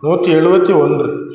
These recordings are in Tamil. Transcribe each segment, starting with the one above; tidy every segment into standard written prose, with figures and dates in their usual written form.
171.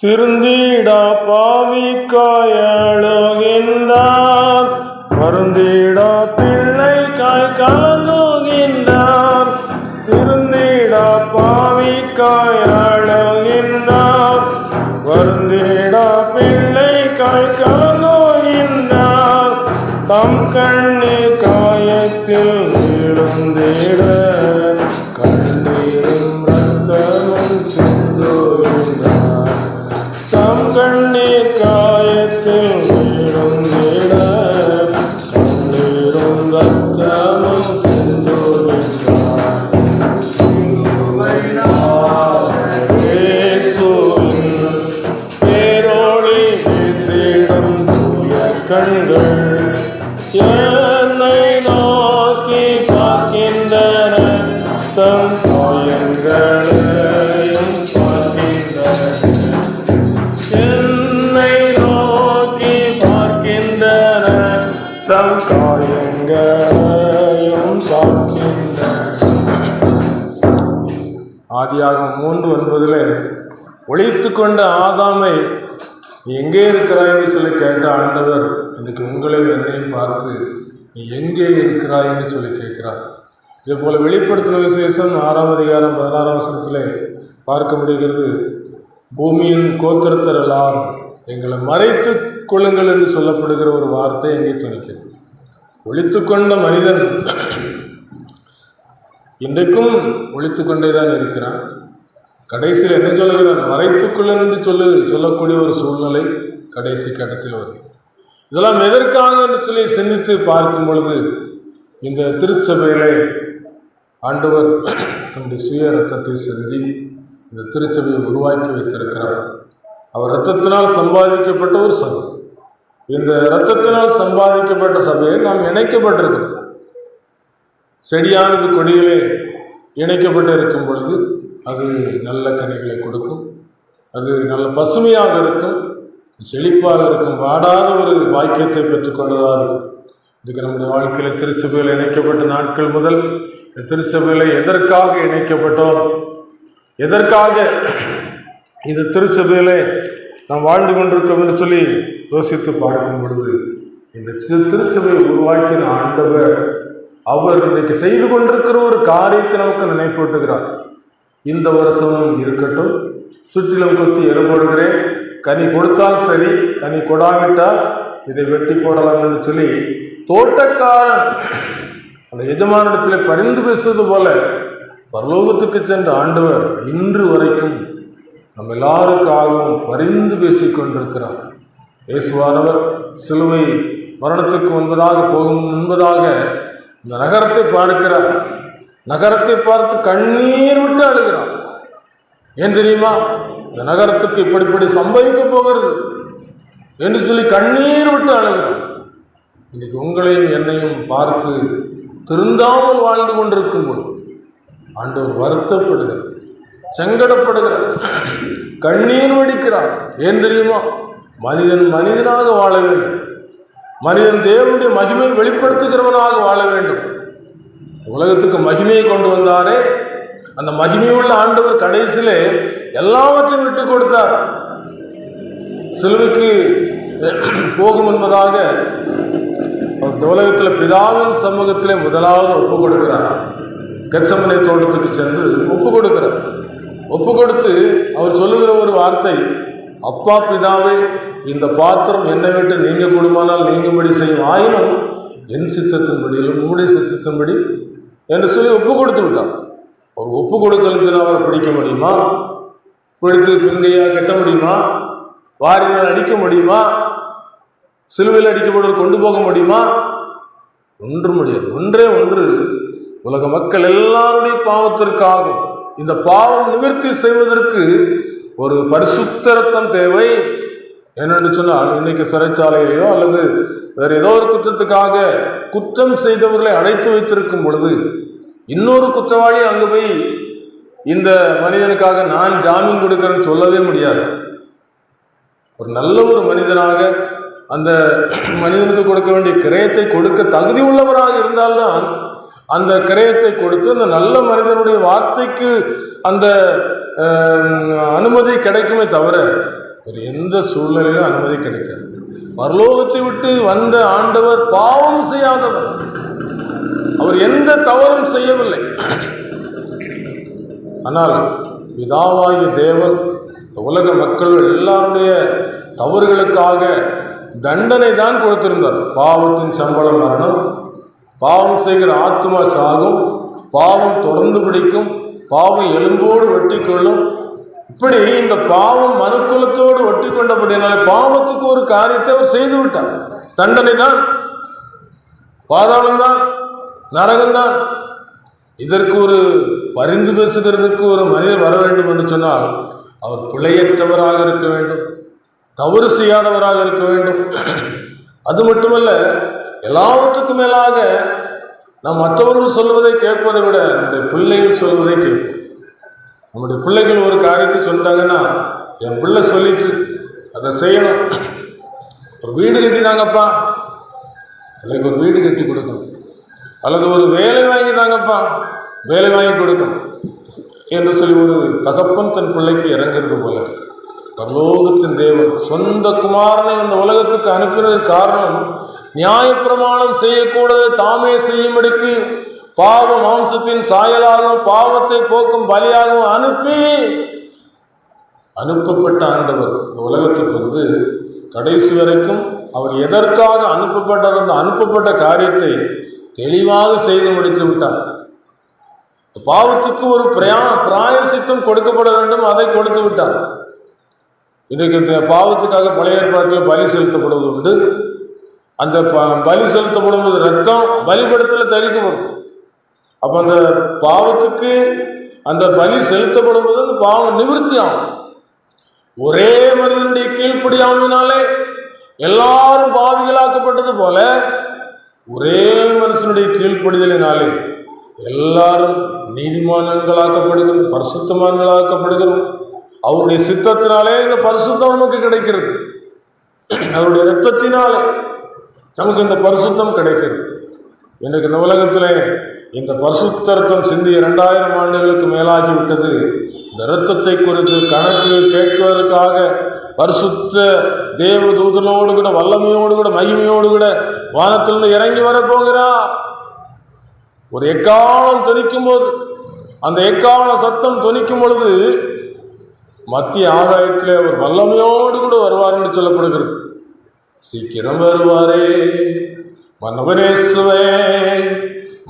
திருந்திடா பாவிக்காய் அழுகின்றார், வருந்திடா பிள்ளைக்காய் கலங்குகின்றார். திருந்திடா பாவிக்காய் அழுகின்றார், வருந்திடா பிள்ளைக்காய் கலங்குகின்றார். தம் கண்ணீர் காயத்தில் விழுந்திட கண்ணீரும் ரத்தமும் சிந்துகின்றார். தம் கண்ணீர் காயத்தில் விழுந்திட கண்ணீரும் ரத்தமும் சிந்துகின்றார். இயேசுவின் பேரொளி வீசிடும் தூய கண்கள் என்னை நோக்கி பார்க்கின்றன, தம் காயங்களையும் பார்க்கின்றன. என்னை நோக்கி பார்க்கின்றன, தம் காயங்களையும் பார்க்கின்றன. ஆதியாகமம் 3:9 ஒளித்து கொண்ட ஆதாமை நீ எங்கே இருக்கிறாய் என்று சொல்லி கேட்ட ஆண்டவர் இன்னைக்கு உங்களையும் என்னையும் பார்த்து நீ எங்கே இருக்கிறாய் என்று சொல்லி கேட்கிறார். இதே போல வெளிப்படுத்தின விசேஷம் 6ஆம் அதிகாரம் 16ஆம் வசனத்திலே பார்க்க முடிகிறது. பூமியின் கோத்திரத்தரெல்லாம் எங்களை மறைத்து கொள்ளுங்கள் என்று சொல்லப்படுகிற ஒரு வார்த்தை எங்கே துணிக்கிறது. ஒளித்து கொண்ட மனிதன் இன்றைக்கும் ஒழித்து கொண்டே தான் இருக்கிறான். கடைசியில் என்ன சொல்லுகிறான்? மறைத்துக்கொள்ள என்று சொல்லக்கூடிய ஒரு சூழ்நிலை கடைசி கட்டத்தில் வரும். இதெல்லாம் எதற்காக என்று சொல்லி சிந்தித்து பார்க்கும் பொழுது, இந்த திருச்சபையிலே ஆண்டவர் தன்னுடைய சுய இரத்தத்தை சிந்தி இந்த திருச்சபையை உருவாக்கி வைத்திருக்கிறார். அவர் இரத்தத்தினால் சம்பாதிக்கப்பட்ட ஒரு சபை. இந்த இரத்தத்தினால் சம்பாதிக்கப்பட்ட சபையை நாம் இணைக்கப்பட்டிருக்கிறோம். செடியானது கொடியிலே இணைக்கப்பட்டு இருக்கும் பொழுது அது நல்ல கனிகளை கொடுக்கும், அது நல்ல பசுமையாக இருக்கும், செழிப்பாக இருக்கும், வாடாத ஒரு வாக்கியத்தை பெற்றுக்கொண்டதாக இருக்கும். இதுக்கு நம்முடைய வாழ்க்கையில் திருச்சபையில் இணைக்கப்பட்ட நாட்கள் முதல் திருச்சபையில் எதற்காக இணைக்கப்பட்டோம், எதற்காக இந்த திருச்சபையிலே நாம் வாழ்ந்து கொண்டிருக்கோம் என்று சொல்லி யோசித்து பார்க்கும் பொழுது, இந்த திருச்சபையை உருவாக்கின ஆண்டவர் அவர் இன்றைக்கு செய்து கொண்டிருக்கிற ஒரு காரியத்தை நமக்கு நினைப்பூட்டுகிறார். இந்த வருஷமும் இருக்கட்டும், சுற்றிலும் கொத்தி எறும்போடுகிறேன், கனி கொடுத்தால் சரி, கனி கொடாவிட்டால் இதை வெட்டி போடலாம் என்று சொல்லி தோட்டக்காரன் அந்த எஜமானிடத்தில் பரிந்து பேசுவது போல பரலோகத்துக்கு சென்ற ஆண்டவர் இன்று வரைக்கும் நம்ம எல்லாருக்காகவும் பரிந்து பேசிக் கொண்டிருக்கிறார். இயேசுவானவர் சிலுவை மரணத்துக்கு முன்பதாக இந்த நகரத்தை பார்க்கிறார். நகரத்தை பார்த்து கண்ணீர் விட்டு அழுகிறார். ஏன் தெரியுமா? இந்த நகரத்துக்கு இப்படி சம்பவிக்க போகிறது என்று சொல்லி கண்ணீர் விட்டு அழுகிறார். இன்னைக்கு உங்களையும் என்னையும் பார்த்து திருந்தாமல் வாழ்ந்து கொண்டிருக்கும் போது ஆண்டவர் வருத்தப்படுகிறார், சங்கடப்படுகிறார், கண்ணீர் வடிக்கிறார். ஏன் தெரியுமா? மனிதன் மனிதனாக வாழ வேண்டும், மனிதன் தேவனுடைய மகிமையை வெளிப்படுத்துகிறவனாக வாழ வேண்டும். உலகத்துக்கு மகிமையை கொண்டு வந்தாரே, அந்த மகிமையுள்ள ஆண்டவர் கடைசியிலே எல்லாவற்றையும் விட்டு கொடுத்தார். சிலுவைக்கு போகும் என்பதாக அவர் உலகத்தில் பிதாவின் சமூகத்திலே முதலாவது ஒப்பு கொடுக்கிறார். கெத்செமனே தோட்டத்துக்கு சென்று ஒப்பு கொடுக்கிறார். ஒப்பு கொடுத்து அவர் சொல்லுகிற ஒரு வார்த்தை, அப்பா பிதாவே, இந்த பாத்திரம் என்னை விட்டு நீங்க கூடுமானால் நீங்கும்படி செய்யும், ஆயினும் என் சித்தத்தின்படி இல்லை உங்களுடைய சித்தத்தின்படி என்று சொல்லி ஒப்பு கொடுத்து விட்டார். அவர் ஒப்பு கொடுக்கலன்னு அவரை பிடிக்க முடியுமா? பிடித்து பிந்தையா கட்ட முடியுமா? வாரினால் அடிக்க முடியுமா? சிலுவையில் அடிக்கப்படுவது கொண்டு போக முடியுமா? ஒன்று முடியாது. ஒன்றே ஒன்று, உலக மக்கள் எல்லாருடைய பாவத்திற்காகும் இந்த பாவம் நிவர்த்தி செய்வதற்கு ஒரு பரிசுத்த இரத்தம் தேவை. என்னென்று சொன்னால், இன்னைக்கு சிறைச்சாலையிலையோ அல்லது வேறு ஏதோ ஒரு குற்றத்துக்காக குற்றம் செய்தவர்களை அடைத்து வைத்திருக்கும் பொழுது இன்னொரு குற்றவாளி அங்கு போய் இந்த மனிதனுக்காக நான் ஜாமீன் கொடுக்கிறேன்னு சொல்லவே முடியாது. ஒரு நல்ல ஒரு மனிதனாக அந்த மனிதனுக்கு கொடுக்க வேண்டிய கிரயத்தை கொடுக்க தகுதி உள்ளவராக இருந்தால்தான் அந்த கிரயத்தை கொடுத்து அந்த நல்ல மனிதனுடைய வார்த்தைக்கு அந்த அனுமதி கிடைக்குமே தவிர ஒரு எந்த சூழ்நிலையிலும் அனுமதி கிடைக்காது. பரலோகத்தை விட்டு வந்த ஆண்டவர் பாவம் செய்யாதவர், அவர் எந்த தவறும் செய்யவில்லை. ஆனால் பிதாவாகிய தேவன் உலக மக்கள் எல்லாருடைய தவறுகளுக்காக தண்டனை தான் கொடுத்திருந்தார். பாவத்தின் சம்பளம் மரணம், பாவம் செய்கிற ஆத்மா சாகும், பாவம் தொடர்ந்து பிடிக்கும், பாவம் எலும்போடு வெட்டி கொள்ளும். இப்படி இந்த பாவம் மனுக்குலத்தோடு ஒட்டி கொண்டபடினால பாவத்துக்கு ஒரு காரியத்தை அவர் செய்து விட்டார். தண்டனை தான், பாதாளம் தான், நரகம்தான். இதற்கு ஒரு பரிந்து பேசுகிறதுக்கு ஒரு மனிதர் வர வேண்டும் என்று சொன்னால் அவர் பிழையற்றவராக இருக்க வேண்டும், தவறு செய்யாதவராக இருக்க வேண்டும். அது மட்டுமல்ல, எல்லாவற்றுக்கும் மேலாக நாம் மற்றவர்கள் சொல்வதை கேட்பதை விட நம்முடைய பிள்ளைகள் சொல்வதை கேட்போம். நம்முடைய பிள்ளைகள் ஒரு காரியத்தை சொல்லிட்டாங்கன்னா, என் பிள்ளை சொல்லிட்டு அதை செய்யணும். ஒரு வீடு கட்டிதாங்கப்பா, பிள்ளைக்கு ஒரு வீடு கட்டி கொடுக்கணும், அல்லது ஒரு வேலை வாங்கி தாங்கப்பா, வேலை வாங்கி கொடுக்கணும் என்று சொல்லி ஒரு தகப்பன் தன் பிள்ளைக்கு இறங்கிறது போல பரலோகத்தின் தேவன் சொந்த குமாரனை இந்த உலகத்துக்கு அனுப்பினதுக்கு காரணம், நியாயப்பிரமாணம் செய்யக்கூடாது தாமே செய்யும்படிக்கு பாவ மாம்சத்தின் சாயலாகவும் பாவத்தை போக்கும் பலியாகவும் அனுப்பப்பட்ட ஆண்டவர் இந்த உலகத்துக்கு வந்து கடைசி வரைக்கும் அவர் எதற்காக அனுப்பப்பட்டார், அந்த அனுப்பப்பட்ட காரியத்தை தெளிவாக செய்து முடித்து விட்டார். பாவத்துக்கு ஒரு பிராயசித்தம் கொடுக்கப்பட வேண்டும், அதை கொடுத்து விட்டார். இன்றைக்கு பாவத்துக்காக பழைய ஏற்பாட்டில் பலி செலுத்தப்படுவது உண்டு. அந்த பலி செலுத்தப்படும்போது ரத்தம் பலிபடத்தில் தெளிக்கப்படும். அப்ப அந்த பாவத்துக்கு அந்த பலி செலுத்தப்படும் போது அந்த பாவம் நிவர்த்தி ஆகும். ஒரே மனிதனுடைய கீழ்ப்படியாமையினாலே எல்லாரும் பாவிகளாக்கப்பட்டது போல ஒரே மனுஷனுடைய கீழ்ப்படிதலினாலே எல்லாரும் நீதிமான்களாக்கப்படுகிறோம், பரிசுத்தமான்களாக்கப்படுகிறோம். அவருடைய சித்தத்தினாலே இந்த பரிசுத்தம் நமக்கு கிடைக்கிறது. அவருடைய இரத்தத்தினாலே நமக்கு இந்த பரிசுத்தம் கிடைக்கிறது. இன்றைக்கு இந்த உலகத்திலே இந்த பரிசுத்த ரத்தம் சிந்தி 2000 ஆண்டுகளுக்கு மேலாகிவிட்டது. இந்த இரத்தத்தை குறித்து கணக்கு கேட்பதற்காக பரிசுத்த தேவ தூதனோடு கூட வல்லமையோடு கூட மகிமையோடு கூட வானத்திலிருந்து இறங்கி வரப்போகிறார். ஒரு எக்காலம் தொனிக்கும் போது, அந்த எக்கால சத்தம் தொனிக்கும் பொழுது மத்திய ஆகாயத்திலே அவர் வல்லமையோடு கூட வருவார் என்று சொல்லப்படுகிறது. சீக்கிரம் வருவாரே மன்னவனேசுவே,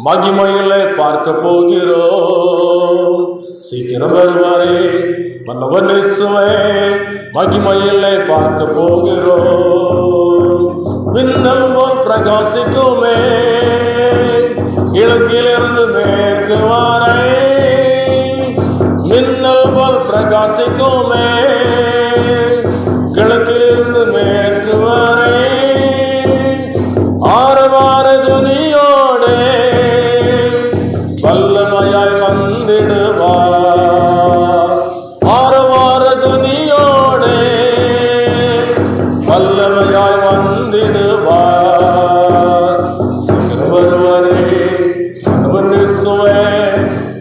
மகிமையிலே பார்க்க போகிறோம். சீக்கிரம் வருவாரே மன்னவனேசுவே, மகிமையிலே பார்க்க போகிறோம். விண்ணல் போல் பிரகாசிக்குமே, கிழக்கிலிருந்து மேற்கு வரை மின்னல் போல் பிரகாசிக்குமே, கிழக்கிலிருந்து மேற்கு வரை ஆரவார துணியோடு வல்லமையாய் வந்திடுவார். ஆரவார துணியோடு வல்லமையாய் வந்திடுவார். வருவாரே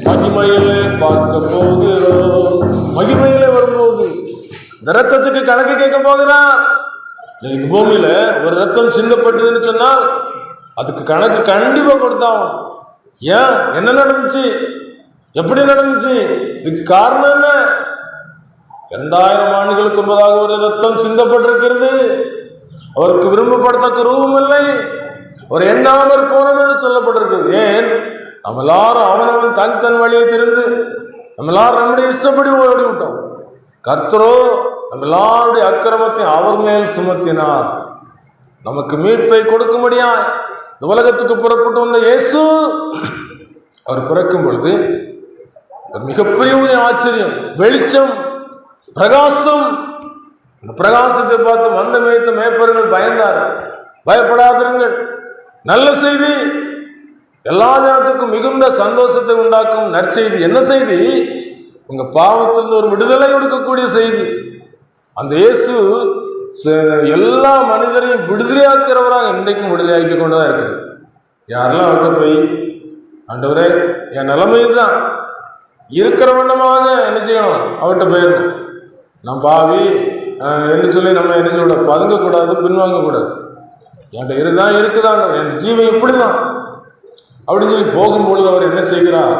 மகிமையிலே பார்க்க போகிறோம். மகிமையிலே வரும்போது இந்த ரத்தத்துக்கு கணக்கு கேட்க போகிறான். இன்னைக்கு பூமியில ஒரு ரத்தம் சிந்தப்பட்டதுன்னு சொன்னால் அதுக்கு கணக்கு கண்டிப்பா கொடுத்தாங்க. ஏன், என்ன நடந்துச்சு, எப்படி நடந்துச்சு, இதுக்கு காரணம் என்ன? 2000 ஆண்டுகளுக்கு முன்பதாக ஒரு ரத்தம் சிந்தப்பட்டிருக்கிறது. அவருக்கு விரும்பப்படத்தக்க ரூபம் இல்லை, ஒரு எண்ணாமற் போனோம் என்று சொல்லப்பட்டிருக்கிறது. ஏன், நம்ம எல்லாரும் அவனவன் தன் வழியை திரிந்து நம்ம எல்லாரும் நம்முடைய இஷ்டப்படி ஓடி விட்டோம். கர்த்தரோ நம்ம எல்லாருடைய அக்கிரமத்தை அவர் மேல் சுமத்தினார். நமக்கு மீட்பை கொடுக்கும்படியாய் இந்த உலகத்துக்கு புறப்பட்டு வந்த இயேசு அவர் பிறக்கும் பொழுது ஒரு மிகப்பெரிய ஒரு ஆச்சரியம், வெளிச்சம், பிரகாசம். இந்த பிரகாசத்தை பார்த்து மந்த மேய்த்த மேய்ப்பர்கள் பயந்தார். பயப்படாதிருங்கள், நல்ல செய்தி, எல்லா ஜனத்துக்கும் மிகுந்த சந்தோஷத்தை உண்டாக்கும் நற்செய்தி. என்ன செய்தி? உங்க பாவத்திலிருந்து ஒரு விடுதலை கொடுக்கக்கூடிய செய்தி. அந்த இயேசு எல்லா மனிதரையும் விடுதலையாக்குறவராக இன்றைக்கும் விடுதலையாக்கி கொண்டுதான் இருக்கிறது. யாரெல்லாம் அவர்கிட்ட போய் ஆண்டவரே என் நிலைமை தான் இருக்கிற வண்ணமாக என்ன செய்யணும், அவர்கிட்ட போயிடணும். நான் பாவி என்ன சொல்லி நம்ம என்ன செய்ய பதுங்கக்கூடாது, பின்வாங்கக்கூடாது. என்கிட்ட இதுதான் இருக்குதான், என் ஜீவன் இப்படிதான் அப்படின்னு சொல்லி போகும்பொழுது அவர் என்ன செய்கிறார்,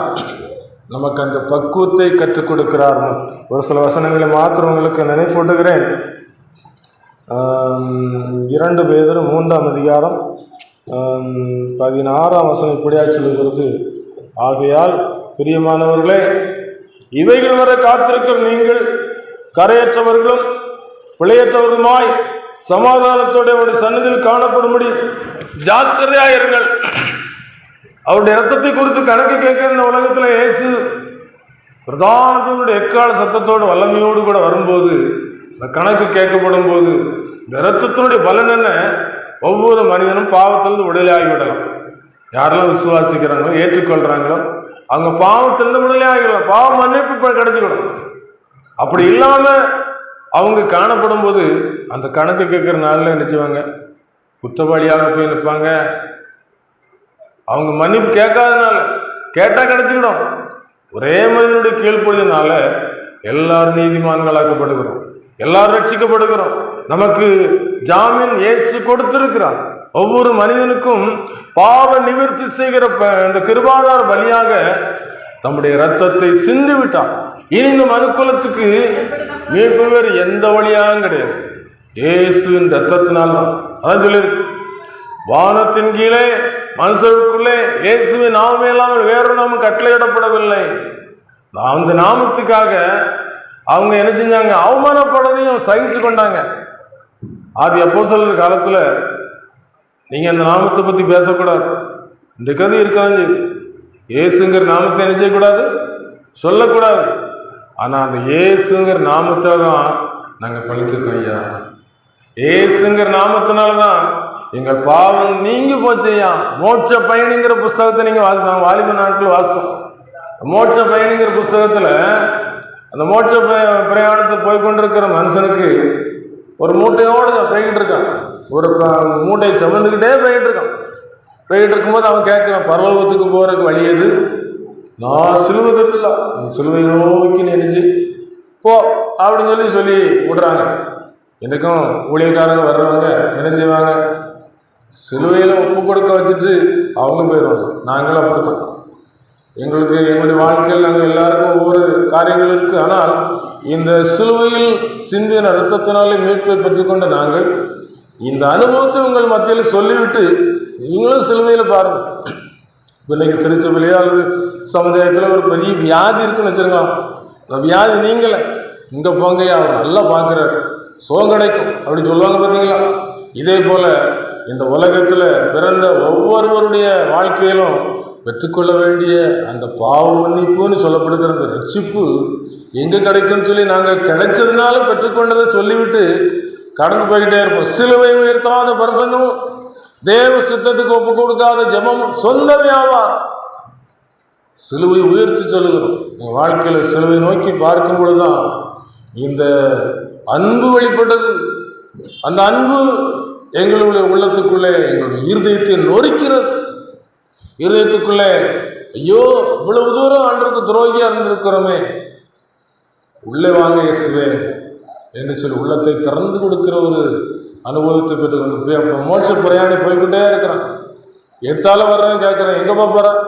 நமக்கு அந்த பக்குவத்தை கற்றுக் கொடுக்கிறார். ஒரு சில வசனங்களை மாத்திரம் உங்களுக்கு நினைப்பூட்டுகிறேன். 2 பேதுரு 3ஆம் அதிகாரம் 16ஆம் வசனம் இப்படியா சொல்லுகிறது, ஆகையால் பிரியமானவர்களே, இவைகள் வரை காத்திருக்கிற நீங்கள் கரையற்றவர்களும் பிழையற்றவர்களுமாய் சமாதானத்தோட அவருடைய சன்னதியில் காணப்படும்படி ஜாக்கிரதையாயிருங்கள். அவருடைய இரத்தத்தை குறித்து கணக்கு கேட்க இந்த உலகத்துல இயேசு பிரதானத்தினுடைய எக்கால சத்தத்தோடு வல்லமையோடு கூட வரும்போது, இந்த கணக்கு கேட்கப்படும் போது இந்த இரத்தத்தினுடைய பலன் என்ன? ஒவ்வொரு மனிதனும் பாவத்திலிருந்து விடுதலை ஆகிவிடலாம். யாரெல்லாம் விசுவாசிக்கிறாங்களோ ஏற்றுக்கொள்றாங்களோ அவங்க பாவத்திலிருந்து விடுதலை ஆகிடலாம், பாவ மன்னிப்பு கிடைச்சிக்கணும். அப்படி இல்லாம அவங்க காணப்படும் போது அந்த கணக்கு கேட்கிற நாளில் நினைச்சுவாங்க குற்றவாளியாக போய் நிற்பாங்க. அவங்க மன்னிப்பு கேட்காதனால, கேட்டா கிடைச்சிக்கிடும். ஒரே மனிதனுடைய கீழ்ப்படினால எல்லாரும் நீதிமான்களாக்கப்படுகிறோம், எல்லாரும் ரட்சிக்கப்படுகிறோம். நமக்கு ஜாமீன் இயேசு கொடுத்திருக்கிறார். ஒவ்வொரு மனிதனுக்கும் பாவ நிவர்த்தி செய்கிற இந்த கிருபாதார பலியாக தம்முடைய இரத்தத்தை சிந்தி விட்டார். இனி இந்த மனுக்குலத்துக்கு மீட்பு வேறு எந்த வழியாகவும் கிடையாது, இயேசுவின் இரத்தத்தினால் தான். அதான் சொல்லியிருக்கு, வானத்தின் கீழே மனுஷருக்குள்ளே இயேசுவின் நாமமே இல்லாமல் வேறொரு நாமம் கட்டளையிடப்படவில்லை. அந்த நாமத்துக்காக அவங்க என்ன செஞ்சாங்க? அவமானப்படுறதையும் சகிச்சு கொண்டாங்க. ஆதி அப்போஸ்தலர் காலத்துல நீங்க அந்த நாமத்தை பத்தி பேசக்கூடாது. இந்த கதை இருக்காது. இயேசுங்கிற நாமத்தை என்ன செய்யக்கூடாது? சொல்லக்கூடாது. ஆனா அந்த இயேசுங்கிற நாமத்தை தான் நாங்க பழிச்சிருக்கோம் ஐயா. இயேசுங்கிற நாமத்தினாலதான் எங்கள் பாவம் நீங்கி போச்சையா. மோட்ச பயணிங்கிற புஸ்தகத்தை நீங்க நாங்கள் வாலிப நாட்கள் வாசித்தோம். மோட்ச பயணிங்கிற புஸ்தகத்துல அந்த மோட்ச பிரயாணத்தை போய்கொண்டிருக்கிற மனுஷனுக்கு ஒரு மூட்டையோடு போய்கிட்டு இருக்கான். ஒரு மூட்டையை சுமந்துக்கிட்டே போய்கிட்டு இருக்கான். போய்கிட்டு இருக்கும்போது அவன் கேட்கிறான், பரலோகத்துக்கு போறதுக்கு வழி எது? நான் சிலுவை தெரில, அந்த சிலுவை நோக்கி நினைச்சு போ அப்படின்னு சொல்லி விடுறாங்க. எனக்கும் ஊழியக்காரங்க வர்றவங்க என்ன செய்வாங்க? சிலுவையில் ஒப்பு கொடுக்க வச்சுட்டு அவங்க போயிடுவாங்க. நாங்களும் அப்படித்தான். எங்களுடைய வாழ்க்கையில் நாங்கள் எல்லாருக்கும் ஒவ்வொரு காரியங்கள் இருக்கு. ஆனால் இந்த சிலுவையில் சிந்தின இரத்தத்தினாலே மீட்பை பெற்றுக்கொண்ட நாங்கள் இந்த அனுபவத்தை உங்கள் மத்தியில் சொல்லிவிட்டு நீங்களும் சிலுவையில் பாருங்க. இன்னைக்கு திருச்சபையிலேயே அல்லது சமுதாயத்தில் ஒரு பெரிய வியாதி இருக்குன்னு வச்சிருக்கலாம். அந்த வியாதி நீங்களே இங்கே போங்க, அவர் நல்லா பார்க்குறாரு, சுகம் கிடைக்கும் அப்படி சொல்லுவாங்க பார்த்தீங்களா? இதே போல இந்த உலகத்தில் பிறந்த ஒவ்வொருவருடைய வாழ்க்கையிலும் பெற்றுக்கொள்ள வேண்டிய அந்த பாவ மன்னிப்புன்னு சொல்லப்படுகிற அந்த ரட்சிப்பு எங்கே கிடைக்கும்னு சொல்லி நாங்கள் கிடைச்சதுனால பெற்றுக்கொண்டதை சொல்லிவிட்டு கடந்து போய்கிட்டே இருப்போம். சிலுவை உயர்த்தாத பிரசங்கம், தேவ சித்தத்துக்கு ஒப்பு கொடுக்காத ஜெபம் சொந்தமே ஆவா. சிலுவை உயர்த்தி சொல்லுகிறோம். எங்கள் வாழ்க்கையில் சிலுவை நோக்கி பார்க்கும் பொழுதுதான் இந்த அன்பு வெளிப்பட்டது. அந்த அன்பு எங்களுடைய உள்ளத்துக்குள்ளே எங்களுடைய இருதயத்தை நொறுக்கிறது. இருதயத்துக்குள்ளே ஐயோ இவ்வளவு தூரம் ஆண்டவருக்கு துரோகியா இருந்திருக்கிறோமே, உள்ளே வாங்க இயேசுவே என்று சொல்லி உள்ளத்தை திறந்து கொடுக்கிற ஒரு அனுபவத்தை பெற்று மோட்ச பிரயாணி போய்கிட்டே இருக்கிறான். எடுத்தாலும் வர்றேன், கேட்குறேன், எங்கப்பா போகிறேன்?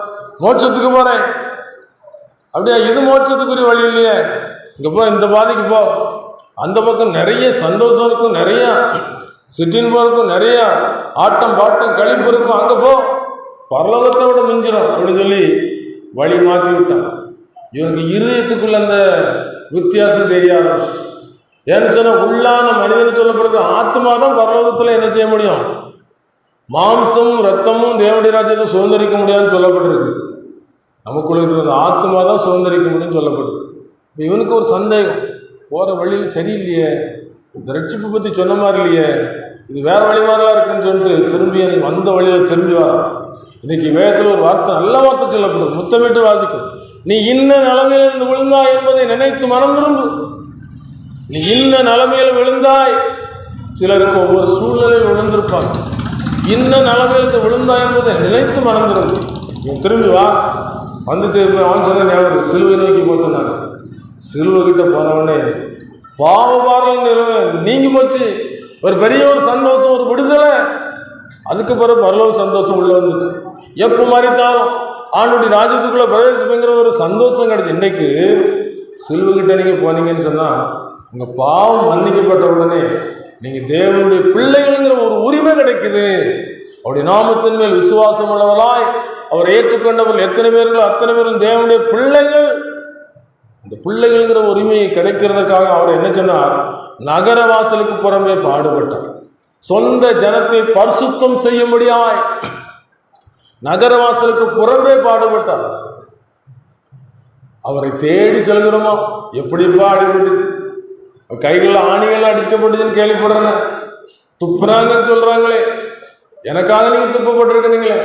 மோட்சத்துக்கு போகிறேன். அப்படியா? இது மோட்சத்துக்குரிய வழி இல்லையே. இங்கே போ, இந்த பாதைக்கு போ. அந்த பக்கம் நிறைய சந்தோஷம் இருக்கும், நிறைய சிட்டின் போருக்கும், நிறைய ஆட்டம் பாட்டம் கழிப்பு இருக்கும். அங்கே போ, பரலோகத்தை விட மிஞ்சிடும் அப்படின்னு சொல்லி வழி மாற்றி விட்டான். இவனுக்கு இருதயத்துக்குள்ள அந்த வித்தியாசம் தெரிய ஆரம்பிச்சு. ஏன்னு சொன்னால் உள்ளான மனிதன் சொல்லப்படுறது ஆத்மா தான் பரலோகத்தில் என்ன செய்ய முடியும்? மாம்சமும் ரத்தமும் தேவனுடைய ராஜ்யத்தை சுதந்திரிக்க முடியாதுன்னு சொல்லப்பட்டிருக்கு. நமக்குள்ள இருக்கிற ஆத்மா தான் சுதந்திரிக்க முடியும்னு சொல்லப்படுது. இப்போ இவனுக்கு ஒரு சந்தேகம், போகிற வழியில் சரியில்லையே, இந்த ரட்சிப்பை பற்றி சொன்ன மாதிரி இல்லையே, இது வேற வழி மாதிரிலாம் இருக்குன்னு சொல்லிட்டு திரும்பி எனக்கு வந்த வழியில் திரும்பி வரான். இன்னைக்கு வேதத்தில் ஒரு வார்த்தை, நல்ல வார்த்தை சொல்லப்படுது, முத்தமிட்டு வாசிக்கும். நீ இன்ன நிலைமையில இருந்து விழுந்தாய் என்பதை நினைத்து மனம் திரும்பு. நீ இன்ன நிலைமையில விழுந்தாய். சிலருக்கு ஒவ்வொரு சூழ்நிலையில் விழுந்திருப்பாங்க. இன்ன நிலைமையில விழுந்தாய் என்பதை நினைத்து மனம் திரும்பு. நீ திரும்பி வா. வந்துச்சு அவன் சொன்ன ஞாபகம், சிலுவை நோக்கி போத்துனாங்க. சிலுவை கிட்ட போனவனே பாவபாரம் நிலைமை நீங்கி போச்சு. ஒரு பெரிய ஒரு சந்தோஷம், ஒரு விடுதலை. அதுக்கு பிறகு பரலோக சந்தோஷம் உள்ள வந்துச்சு. எப்போ மறித்தாலும் ஆண்டுடைய ராஜ்யத்துக்குள்ள பிரவேசிப்புங்கிற ஒரு சந்தோஷம் கிடைச்சு. இன்னைக்கு சிலுவைகிட்ட நீங்க போனீங்கன்னு சொன்னா உங்க பாவம் மன்னிக்கப்பட்ட உடனே நீங்க தேவனுடைய பிள்ளைகள்ங்கிற ஒரு உரிமை கிடைக்குது. அவருடைய நாமத்தின் மேல் விசுவாசம் உள்ளவர்களாய் அவர் ஏற்றுக்கொண்டவர்கள் எத்தனை பேர்களோ அத்தனை பேரும் தேவனுடைய பிள்ளைகள். அந்த பிள்ளைகள்ங்கிற உரிமையை கிடைக்கிறதுக்காக அவர் என்ன சொன்னார்? நகர வாசலுக்கு புறம்பே பாடுபட்டார். சொந்த ஜனத்தை பரிசுத்தம் செய்யும்படியாய் நகர வாசலுக்கு புறம்பே பாடுபட்டார். அவரை தேடி செல்கிறோமா? எப்படிப்பா அடிபட்டுச்சு, கைகள் ஆணிகள் அடிக்கப்பட்டுச்சுன்னு கேள்விப்படுறேன். துப்புறாங்கன்னு சொல்றாங்களே, எனக்காக நீங்க துப்பப்பட்டிருக்கீங்களே,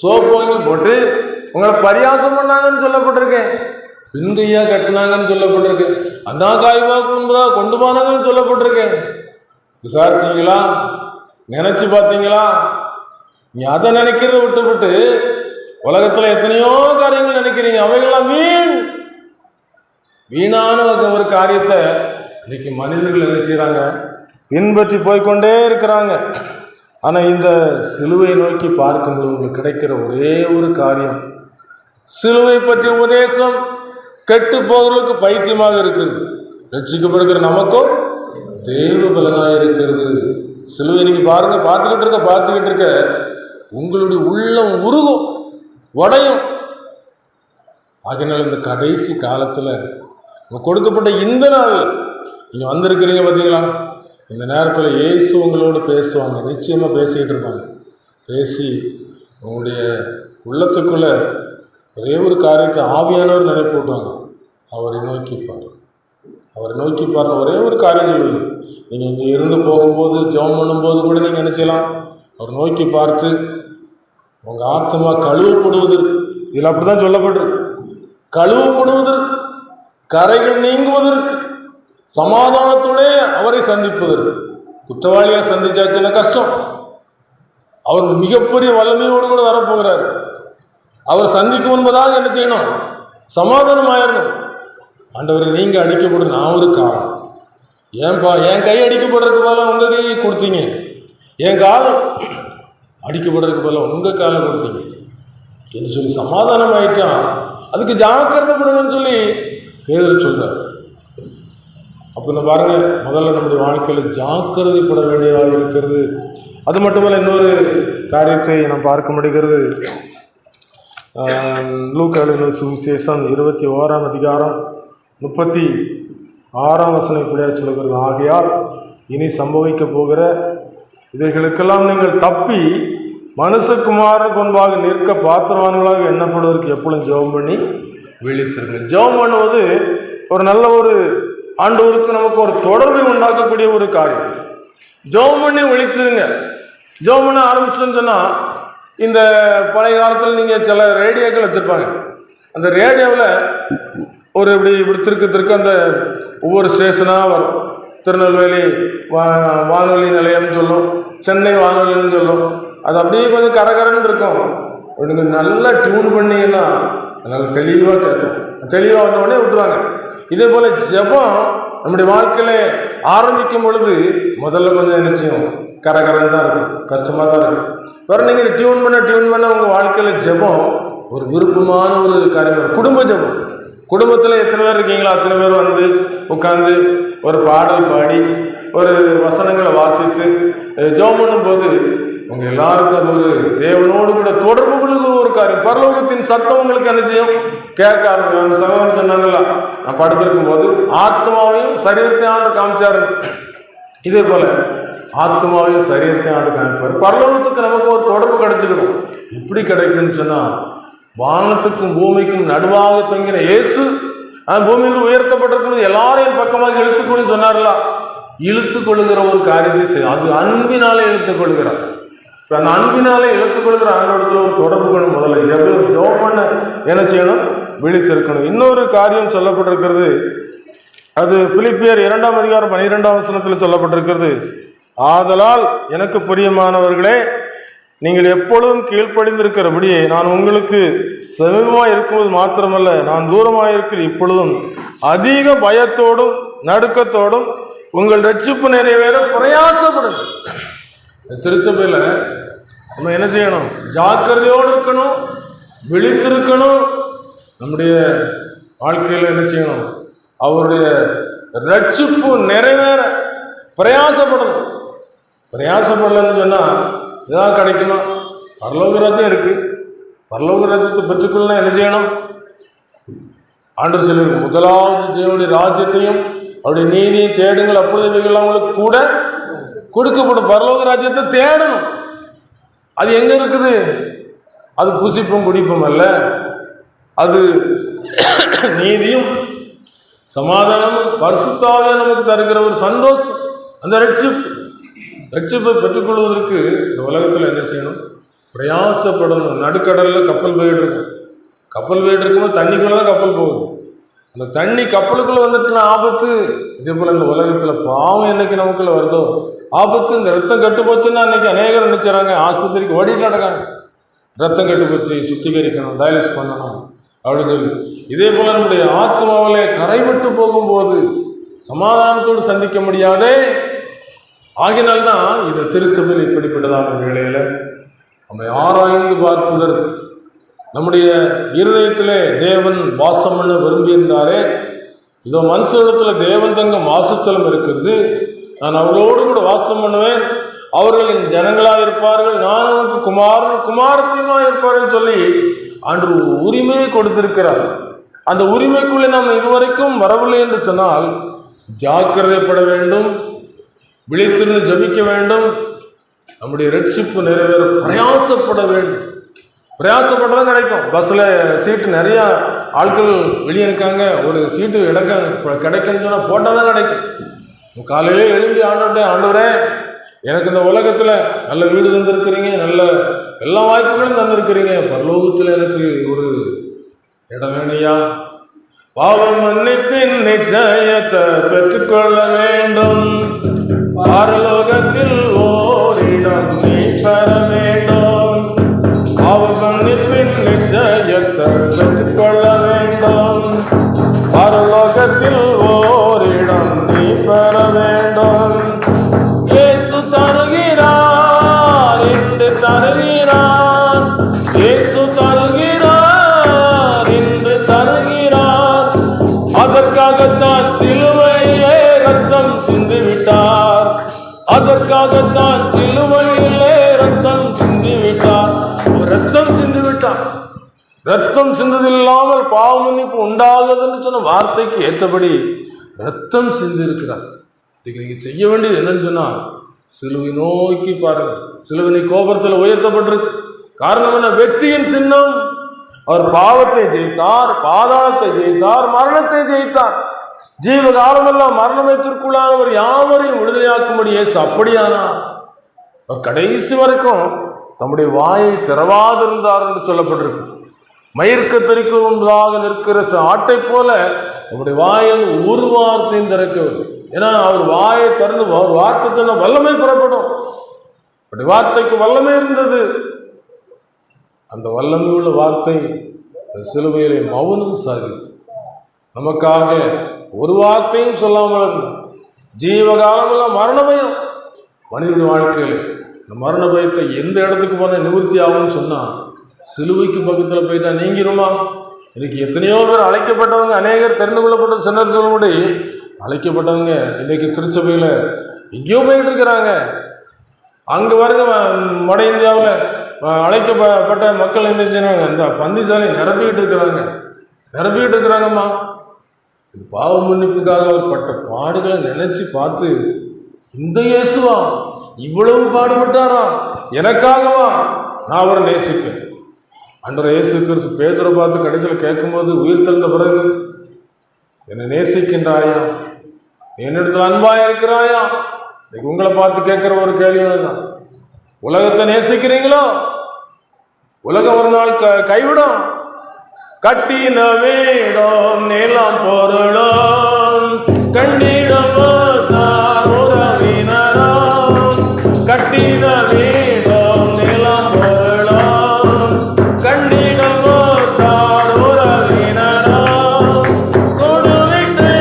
சோப்பு வாங்கி போட்டு உங்களை பரியாசம் பண்ணாங்கன்னு சொல்லப்பட்டிருக்கேன். பின்கையா கட்டினாங்கன்னு சொல்லப்பட்டிருக்கு. அண்ணா காய்வாக்கு முன்பதாக கொண்டு போனாங்கன்னு சொல்லப்பட்டிருக்கேன். விசாரிச்சீங்களா? நினைச்சு பார்த்தீங்களா? நீ அதை நினைக்கிறத விட்டுவிட்டு உலகத்துல எத்தனையோ காரியங்கள் நினைக்கிறீங்க. அவைகள்லாம் வீணான ஒரு காரியத்தை இன்னைக்கு மனிதர்கள் என்ன செய்யறாங்க? பின்பற்றி போய்கொண்டே இருக்கிறாங்க. ஆனா இந்த சிலுவையை நோக்கி பார்க்கும்போது உங்களுக்கு கிடைக்கிற ஒரே ஒரு காரியம், சிலுவை பற்றிய உபதேசம் கெட்டு போகிறவர்களுக்கு பைத்தியமாக இருக்கிறது, ரட்சிக்கப்படுகிற நமக்கோ தேவ பலனாக இருக்கிறது. சிலுவை நீங்க பாருங்க, பார்த்துக்கிட்டு இருக்க உங்களுடைய உள்ளம் உருகும், உடையும். ஆகையினால் இந்த கடைசி காலத்தில் கொடுக்கப்பட்ட இந்த நாள் நீங்கள் வந்திருக்கிறீங்க பார்த்தீங்களா, இந்த நேரத்தில் இயேசு உங்களோடு பேசுவாங்க, நிச்சயமாக பேசிக்கிட்டு இருப்பாங்க. பேசி உங்களுடைய உள்ளத்துக்குள்ளே ஒரே ஒரு காரியத்தை ஆவியானவர் நினைப்பூட்டுவாங்க. அவரை நோக்கிப்பார், அவரை நோக்கிப்பார். ஒரே ஒரு காரியம் சொல்லுவீங்க. நீங்கள் இங்கே இருந்து போகும்போது ஜெபம் பண்ணும்போது கூட நீங்கள் என்ன செய்யலாம், அவர் நோக்கி பார்த்து உங்கள் ஆத்மா கழுவப்படுவதற்கு, இதில் அப்படி தான் சொல்லப்பட்டிருக்கு, கழுவப்படுவதற்கு, கரைகள் நீங்குவதற்கு, சமாதானத்தோடே அவரை சந்திப்பதற்கு. குற்றவாளியாக சந்திச்சாச்சுன்னா கஷ்டம். அவர் மிகப்பெரிய வல்லமையோடு கூட வரப்போகிறார். அவர் சந்திக்கும் என்பதாக என்ன செய்யணும், சமாதானம் ஆயிடணும். ஆண்டவரை நீங்கள் அடிக்கப்படும், நான் ஒரு காலம், ஏன்பா என் கை அடிக்கப்படுறதுக்கு போல உங்கள் கையை கொடுத்தீங்க, என் காலம் அடிக்கப்படுறதுக்கு போல உங்கள் காலம் கொடுத்தீங்க என்று சொல்லி சமாதானம் ஆயிட்டான். அதுக்கு ஜாக்கிரதைப்படுங்கன்னு சொல்லி பேதுரு சொல்றார். அப்போ பாருங்க, முதல்ல நம்முடைய வாழ்க்கையில் ஜாக்கிரதைப்பட வேண்டியதாக இருக்கிறது. அது மட்டுமல்ல, இன்னொரு காரியத்தை நாம் பார்க்க முடிகிறது. லூக்கா எழுதின சுவிசேஷம் 21ஆம் அதிகாரம் 36ஆம் வசனம் இப்படியா சொல்லுகிறது, ஆகையால் இனி சம்பவிக்க போகிற இதைகளுக்கெல்லாம் நீங்கள் தப்பி மனுஷகுமாரனுக்கு முன்பாக நிற்க பாத்திரவான்களாக எண்ணப்படுவதற்கு எப்பொழுதும் ஜெபம் பண்ணி விழித்திருங்கள். ஜெபம் பண்ணுவது ஒரு நல்ல ஒரு ஆண்டவருக்கு நமக்கு ஒரு தொடர்பை உண்டாக்கக்கூடிய ஒரு காரியம். ஜெபம் பண்ணி விழித்துதுங்க. ஜெபம் பண்ண ஆரம்பிச்சுன்னு சொன்னால், இந்த பழைய காலத்தில் நீங்கள் சில ரேடியோக்கள் வச்சுருப்பாங்க. அந்த ரேடியோவில் ஒரு இப்படி திருக்கு அந்த ஒவ்வொரு ஸ்டேஷனாக வரும். திருநெல்வேலி வானொலி நிலையம்னு சொல்லும், சென்னை வானொலின்னு சொல்லும். அது அப்படியே கொஞ்சம் கரகரன்னு இருக்கும். நீங்கள் நல்லா டியூன் பண்ணிங்கன்னா நல்லா தெளிவாக கேட்கும். தெளிவாக வந்த உடனே விட்டுருவாங்க. இதே போல் ஜெபம் நம்முடைய வாழ்க்கையில் ஆரம்பிக்கும் பொழுது முதல்ல கொஞ்சம் நிச்சயம் கரகரன்னு தான் இருக்கும், கஷ்டமாக தான் இருக்கும். வேறு நீங்கள் டியூன் பண்ண உங்கள் வாழ்க்கையில் ஜெபம் ஒரு விருப்பமான ஒரு காரியம். குடும்ப ஜெபம், குடும்பத்தில் எத்தனை பேர் இருக்கீங்களோ அத்தனை பேர் வந்து உட்காந்து ஒரு பாடல் பாடி ஒரு வசனங்களை வாசித்து ஜெபம் பண்ணும்போது உங்கள் எல்லாருக்கும் அது ஒரு தேவனோடு கூட தொடர்பு கொள்ளுகிற ஒரு காரியம். பரலோகத்தின் சத்தம் உங்களுக்கு என்ன செய்யும், கேட்க ஆரம்பிக்கும். சகோதரன் சொன்னாங்களா, நான் படுத்திருக்கும் போது ஆத்மாவையும் சரீரத்தையும் ஆண்டு காமிச்சாரு. இதே போல ஆத்மாவையும் சரீரத்தையும் ஆண்டு காமிப்பார். பரலோகத்துக்கு நமக்கு ஒரு தொடர்பு கிடைச்சிக்கணும். எப்படி கிடைக்குன்னு சொன்னால், வானத்துக்கும் பூமிக்கும் நடுவாக தங்கின இயேசு பூமியில் உயர்த்தப்பட்டிருக்கும் எல்லாரையும் பக்கமாக இழுத்துக்கொள்ளுன்னு சொன்னார்ல, இழுத்து கொள்ளுகிற ஒரு காரியத்தை செய்யும். அது அன்பினாலே இழுத்துக் கொள்கிறார். இப்போ அந்த அன்பினாலே இழுத்துக் கொள்கிற ஆண்டோடத்தில் ஒரு தொடர்பு கொள்ளும். முதல்ல ஜெபம் பண்ண என்ன செய்யணும், விழித்திருக்கணும். இன்னொரு காரியம் சொல்லப்பட்டிருக்கிறது. அது பிலிப்பியர் 2ஆம் அதிகாரம் 12ஆம் வசனத்தில் சொல்லப்பட்டிருக்கிறது. ஆதலால் எனக்கு பிரியமானவர்களே, நீங்கள் எப்பொழுதும் கீழ்ப்படிந்திருக்கிறபடியே நான் உங்களுக்கு சமீபமாக இருக்கும்போது மாத்திரமல்ல, நான் தூரமாக இருக்கிற இப்பொழுதும் அதிக பயத்தோடும் நடுக்கத்தோடும் உங்கள் ரட்சிப்பு நிறைவேற பிரயாசப்படுங்க. திருச்சபையில் நம்ம என்ன செய்யணும், ஜாக்கிரதையோடு இருக்கணும், விழித்திருக்கணும். நம்முடைய வாழ்க்கையில் என்ன செய்யணும், அவருடைய ரட்சிப்பு நிறைவேற பிரயாசப்படணும். பிரயாசப்படலன்னு சொன்னால் இதான் கிடைக்கணும். பரலோக ராஜ்யம் இருக்குது. பரலோக ராஜ்யத்தை பெற்றுக்கொள்ளலாம் என்ன செய்யணும், ஆண்டவர் சொல்லியிருக்கு, முதலாவது தேவனுடைய ராஜ்யத்தையும் அவருடைய நீதியை தேடுங்கள், அப்பொழுது இவைகள் அவங்களுக்கு கூட கொடுக்கப்படும். பரலோக ராஜ்யத்தை தேடணும். அது எங்க இருக்குது, அது புசிப்பும் குடிப்பும் அல்ல, அது நீதியும் சமாதானமும் பரிசுத்தாவே நமக்கு தருகிற ஒரு சந்தோஷம். அந்த ரட்சிப்பை பெற்றுக்கொள்வதற்கு இந்த உலகத்தில் என்ன செய்யணும், பிரயாசப்படணும். நடுக்கடலில் கப்பல் போயிட்டு இருக்கும். கப்பல் போயிட்டு இருக்கும்போது தண்ணிக்குள்ளே தான் கப்பல் போகுது. அந்த தண்ணி கப்பலுக்குள்ளே வந்துட்டுனா ஆபத்து. இதே போல் இந்த உலகத்தில் பாவம் என்னைக்கு நமக்குள்ளே வருதோ ஆபத்து. இந்த ரத்தம் கட்டு போச்சுன்னா அன்றைக்கி அநேகர் நினைச்சாங்க ஆஸ்பத்திரிக்கு ஓடிட்டு நடக்காங்க. ரத்தம் கட்டு போச்சு, சுத்திகரிக்கணும், டயாலிசிஸ் பண்ணணும் அப்படின்னு சொல்லி. இதே போல் நம்முடைய ஆத்மாவிலே கரைவிட்டு போகும்போது சமாதானத்தோடு சந்திக்க முடியாதே. ஆகினால்தான் இந்த திருச்சபையில் இப்படிப்பட்டதான வேளையில் நம்மை ஆராய்ந்து பார்ப்பதற்கு, நம்முடைய இருதயத்திலே தேவன் வாசம் பண்ண விரும்பியிருந்தாரே, இதோ மனுஷனிடத்தில் தேவன் தங்கும் வாசஸ்தலம் இருக்கிறது, நான் அவளோடு கூட வாசம் பண்ணுவேன், அவர்களின் ஜனங்களாக இருப்பார்கள், நான் உனக்கு குமாரனும் குமாரத்தியுமா இருப்பார்கள் சொல்லி ஆண்டவர் உரிமையை கொடுத்திருக்கிறார். அந்த உரிமைக்குள்ளே நாம் இதுவரைக்கும் வரவில்லை என்று சொன்னால் ஜாக்கிரதைப்பட வேண்டும், விழித்திருந்து ஜபிக்க வேண்டும், நம்முடைய ரட்சிப்பு நிறைவேற பிரயாசப்பட வேண்டும். பிரயாசப்பட்டதான் கிடைக்கும். பஸ்ஸில் சீட்டு நிறைய ஆட்கள் வெளியே இருக்காங்க, ஒரு சீட்டு கிடைக்கும்னு சொன்னால் போட்டால் தான் கிடைக்கும். காலையிலே எழும்பி ஆண்டவரே எனக்கு இந்த உலகத்தில் நல்ல வீடு தந்திருக்கிறீங்க, நல்ல எல்லா வாய்ப்புகளும் தந்திருக்கிறீங்க, பரலோகத்தில் எனக்கு ஒரு இடம் வேணையா, பாவம் மன்னிப்பின் நிச்சயத்தை பெற்றுக்கொள்ள வேண்டும், பரலோகத்தில் ஓரிடம் நீ பெற வேண்டும், பாவம் மன்னிப்பின் நிச்சயத்தை பெற்றுக்கொள்ள வேண்டும், பரலோகத்தில் ஓரிடம் நீ பெற வேண்டும். இயேசு தருகிறார் என்று தருகிறார், இயேசு தருகிறார் என்று தருகிறார். அதற்காகத்தான் சிலுவையிலே ரத்தம் சிந்தி விட்டார், அதற்காகத்தான் சிலுவையிலே ரத்தம் சிந்தி விட்டார். ரத்தம் சிந்தி விட்டார். ரத்தம் சிந்ததில்லாமல் பாவ மன்னிப்பு உண்டாகுதுன்னு சொன்ன வார்த்தைக்கு ஏற்றபடி ரத்தம் சிந்தி இருக்கிறார். நீங்க செய்ய வேண்டியது என்னன்னு சொன்னா சிலுவை நோக்கி பாருங்க. சிலுவை கோபுரத்தில் உயர்த்தப்பட்டிருக்கு. காரணம் என்ன? வெற்றியின் சின்னம். அவர் பாவத்தை ஜெயித்தார், பாதாளத்தை ஜெயித்தார், மரணத்தை ஜெயித்தார். ஜீவகாலமெல்லாம் மரணத்திற்குள்ளானவர் யாவரையும் விடுதலையாக்கும்படி இயேசு அப்படியானார். கடைசி வரைக்கும் தம்முடைய வாயை திறவாதிருந்தார் என்று சொல்லப்பட்டிருக்கு. மயிர்க்க தெரிக்கும்பதாக நிற்கிற ஆட்டை போல நம்முடைய வாயில் ஒரு வார்த்தையும் திறக்கவில்லை. ஏன்னா அவர் வாயை திறந்து வார்த்தை சொன்ன வல்லமை புறப்படும். அப்படி வார்த்தைக்கு வல்லமை இருந்தது. அந்த வல்லமை உள்ள வார்த்தை சிலுவையிலே மௌனம் சாதித்து நமக்காக ஒரு வார்த்தையும் சொல்லாமல் இருந்தார். ஜீவகாலமெல்லாம் மரண பயம் மனிதனுடைய வாழ்க்கையில். இந்த மரண பயத்தை எந்த இடத்துக்கு போன நிவர்த்தி ஆகும்னு சொன்னா சிலுவைக்கு பக்கத்தில் போயிட்டா நீங்கிருமா? இன்னைக்கு எத்தனையோ பேர் அழைக்கப்பட்டவங்க, அநேகர் தெரிந்து கொள்ளப்பட்ட சின்னர் சொல்லும்படி அழைக்கப்பட்டவங்க இன்னைக்கு திருச்சபையில் எங்கேயோ போயிட்டு இருக்கிறாங்க. அங்கே வருங்க வட இந்தியாவில் அழைக்கப்பட்ட மக்கள் என்ன செய்யறாங்க? இந்த பந்திசாலை நிரப்பிக்கிட்டு இருக்கிறாங்கம்மா. இது பாவ மன்னிப்புக்காக அவர் பட்ட பாடுகளை நினைச்சு பார்த்து, இந்த இயேசுவா இவ்வளவு பாடுபட்டாரா எனக்காகவா, நான் அவரை நேசிப்பேன். ஆண்டவர் இயேசு கிறிஸ்து பேதுரை பார்த்து கடைசியில் கேட்கும்போது, உயிர் தெழுந்த பிறகு என்னை நேசிக்கின்றாயா, என்னிடத்தில் அன்பாக இருக்கிறாயா? இன்னைக்கு உங்களை பார்த்து கேட்குற ஒரு கேள்வி தான். உலகத்தை நேசிக்கிறீங்களோ? உலகம் ஒரு நாள் கைவிடும். கட்டின வீடும் நிலம் பொருளும் கண்டிடமோ உறவினரும், கட்டின வீடும் நிலம் பொருளும் கண்டிடமோ உறவினரும், கொடுவிட்டு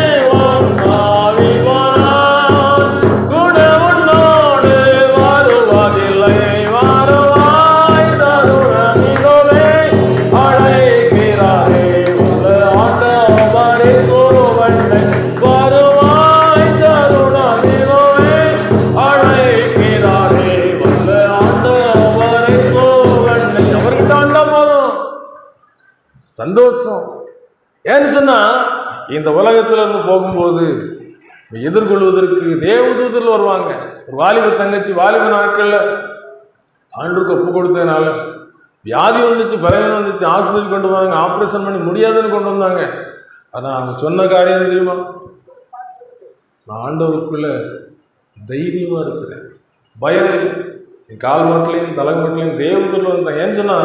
ஒன்றாவி போனான் கூட உன்னோடு வருவதில்லை, வருவாய் தருணமிகவே அழைக்கிறாரே ஆண்டவரே குருவண்டை, வருவாய் தருணமிகவே அழைக்கிறாரே ஆண்டவரே குருவண்டை. அவர்கிட்ட வந்தா போதும் சந்தோஷம். ஏன்னு சொன்னா இந்த உலகத்துல இருந்து போகும்போது எதிர்கொள்வதற்கு தேவதூதர்கள் வருவாங்க. ஒரு வாலிப தங்கச்சி வாலிப நாட்கள்ல ஆண்டுக்கு ஒப்பு கொடுத்ததுனால வியாதி வந்துச்சு, பலவீனம் வந்துச்சு, ஆஸ்பத்திரி கொண்டு வந்தாங்க, ஆப்ரேஷன் பண்ணி முடியாதுன்னு கொண்டு வந்தாங்க. அதான் அவங்க சொன்ன காரியம் தெரியுமா? நான் ஆண்டவருக்குள்ள தைரியமா இருக்கிறேன், பயம் இல்லை. என் கால் மட்டுலையும் தலை மட்டுலையும் தேவதூதர்கள் வந்தாங்க. ஏன்னு சொன்னா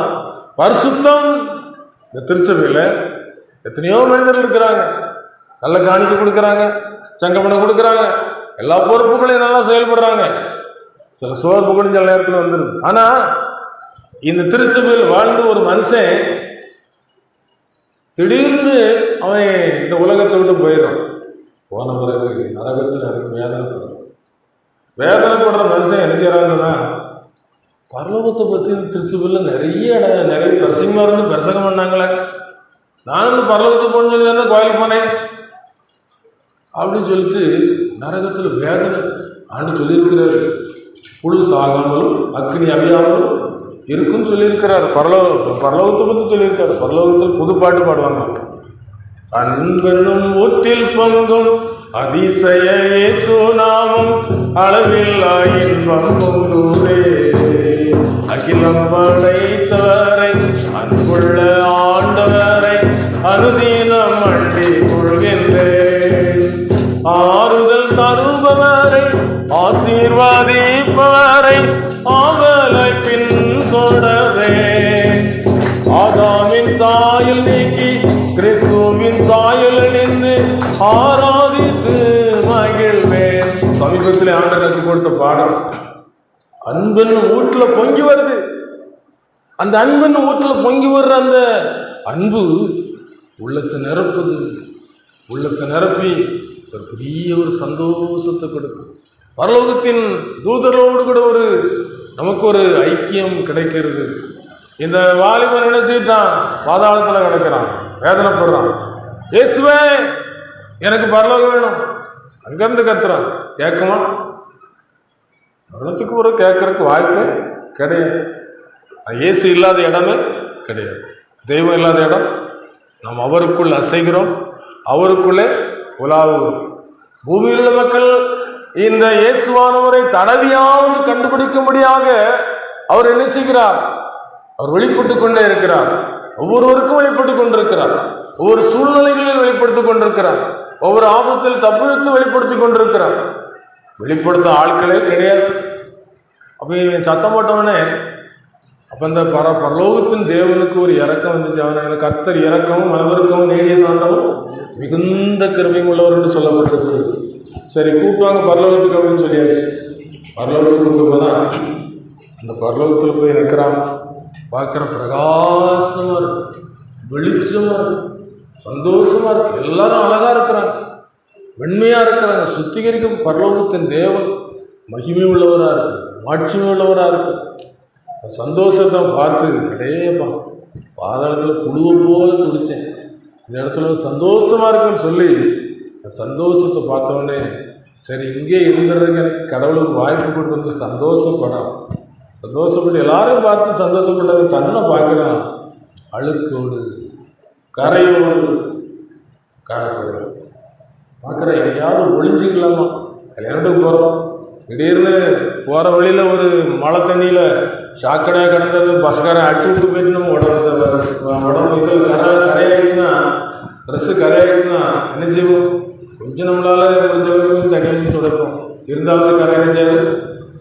பரிசுத்தம். இந்த திருச்சபையில் எத்தனையோ மனிதர்கள் இருக்கிறாங்க, நல்ல காணிக்கை கொடுக்குறாங்க, சங்கமனம் கொடுக்குறாங்க, எல்லா பொறுப்புகளையும் நல்லா செயல்படுறாங்க. சில சோர்வுகளும் சில நேரத்தில் வந்துடுது. ஆனா இந்த திருச்சபையில் வாழ்ந்து ஒரு மனுஷன் திடீர்னு அவன் இந்த உலகத்தை விட்டு போயிடும். போன பிறகு நரகத்தில் அதுக்கு வேதனைப்படுற மனுஷன் என்ன செய்யறாங்கன்னா, பரலோகத்தை பற்றி திருச்சபையில் நிறைய பிரசங்கமாக இருந்து பிரசங்கம் பண்ணாங்களே, நானும் இந்த பரலோகத்தை போகணும்னு சொல்லி தான் கோயிலுக்கு போனேன் அப்படின்னு சொல்லிட்டு நரகத்தில் வேதனை ஆண்டு சொல்லியிருக்கிறாரு. புழு சாகாமலும் அக்னி அழியாமலும் இருக்குன்னு சொல்லியிருக்கிறார். பரலோகத்தை பற்றி சொல்லியிருக்காரு. பரலோகத்தில் புது பாட்டு பாடுவாங்க. அன்பென்னும் ஊற்றில் பங்கும் அதிசய இயேசு நாமம் அளவில்லா இன்பம் கொண்டூரே. அகிலம் படைத்தவரை அன்புள்ள ஆண்டவரை அனுதினம் அண்டி கொள்கின்றேன். ஆறுதல் தருபவரை ஆசீர்வாதிப்பவரை ஆவலை பின் தொடரேன். ஆதாமின் சாயல் நீக்கி கிறிஸ்துவின் சாயல் அணிந்து ஆராதித்து மகிழ்வேன். சமீபத்தில் ஆண்டவர் எனக்கு கொடுத்த பாடம். அன்புன்னு ஊற்றுல பொங்கி வருது. அந்த அன்புன்னு ஊற்றுல பொங்கி வர்ற அந்த அன்பு உள்ளத்தை நிரப்புது. உள்ளத்தை நிரப்பி ஒரு பெரிய ஒரு சந்தோஷத்தை கொடுக்கும். பரலோகத்தின் தூதர்களோடு கூட நமக்கு ஒரு ஐக்கியம் கிடைக்கிறது. இந்த வாலிபன் நினைச்சுட்டான், பாதாளத்தில் கிடக்கிறான், வேதனைப்படுறான். இயேசுவே எனக்கு பரலோகம் வேணும். அங்கிருந்து கத்துறான். கேட்குமா? மரணத்துக்கு ஒரு கேட்கறதுக்கு வாய்ப்பே கிடையாது. இயேசு இல்லாத இடமே கிடையாது. தெய்வம் இல்லாத இடம். நாம் அவருக்குள் அசைகிறோம், அவருக்குள்ளே உலாவுகிறோம். பூமியில் உள்ள மக்கள் இந்த இயேசுவானவரை தடவியாவது கண்டுபிடிக்கும்படியாக அவர் என்ன செய்கிறார்? அவர் வெளிப்பட்டுக் கொண்டே இருக்கிறார். ஒவ்வொருவருக்கும் வெளிப்பட்டுக் கொண்டிருக்கிறார். ஒவ்வொரு சூழ்நிலைகளில் வெளிப்படுத்திக் கொண்டிருக்கிறார். ஒவ்வொரு ஆபத்தில் தப்புவித்து வெளிப்படுத்திக் கொண்டிருக்கிறார். வெளிப்படுத்த ஆட்களே கிடையாது. அப்போ சத்தம் போட்டவனே, அப்போ இந்த பரலோகத்தின் தேவனுக்கு ஒரு இறக்கம் வந்துச்சு. அவனை கர்த்தர் இறக்கமும் மனதிற்கவும் நீடிய சாந்தமும் மிகுந்த கிருபையும் உள்ளவர்னு சொல்லப்பட்டிருக்கு. சரி, கூட்டுவாங்க பரலோகத்துக்கு அப்படின்னு சொல்லியாச்சு. பரலோகத்துக்கு கொண்டு போனால் அந்த பரலோகத்தில் போய் நிற்கிறான். பார்க்குற பிரகாசமாக இருக்கு, வெளிச்சமாக இருக்கு, சந்தோஷமாக இருக்கு. எல்லாரும் அழகாக இருக்கிறாங்க, வெண்மையாக இருக்கிறாங்க. சுத்திகரிக்கும் பரலோகத்தின் தேவன் மகிமை உள்ளவராக இருக்கு, மாட்சிமை உள்ளவராக இருக்கு. சந்தோஷத்தை பார்த்து அடேப்பா, பாதாளத்தில் புழுவை போல துடித்தேன், இந்த இடத்துல சந்தோஷமாக இருக்குன்னு சொல்லி சந்தோஷத்தை பார்த்தோடனே சரி இங்கே இருந்துறதுக்கு எனக்கு கடவுளுக்கு வாய்ப்பு கொடுத்து சந்தோஷப்பட்டு எல்லாரும் பார்த்து சந்தோஷப்பட்டது. தன்னை பார்க்குறான் அழுக்கோடு கரையோடு காணப்படுறான். பார்க்குறேன் எங்கேயாவது ஒளிஞ்சிக்கலாமா? கல்யாணத்துக்கு போகிறோம், திடீர்னு போகிற வழியில் ஒரு மழை தண்ணியில் சாக்கடையாக கிடந்தது, பஸ்காரை அடிச்சு விட்டு போயிட்டு நம்ம உடம்பு இது கரையாகிட்டுனா, ட்ரெஸ்ஸு கரையாகிட்டுனா என்ன செய்வோம்? கொஞ்சம் நம்மளால் முடிஞ்ச வரைக்கும் தண்ணி வச்சு துடைப்போம். இருந்தாலும் கரை என்ன செய்யாது,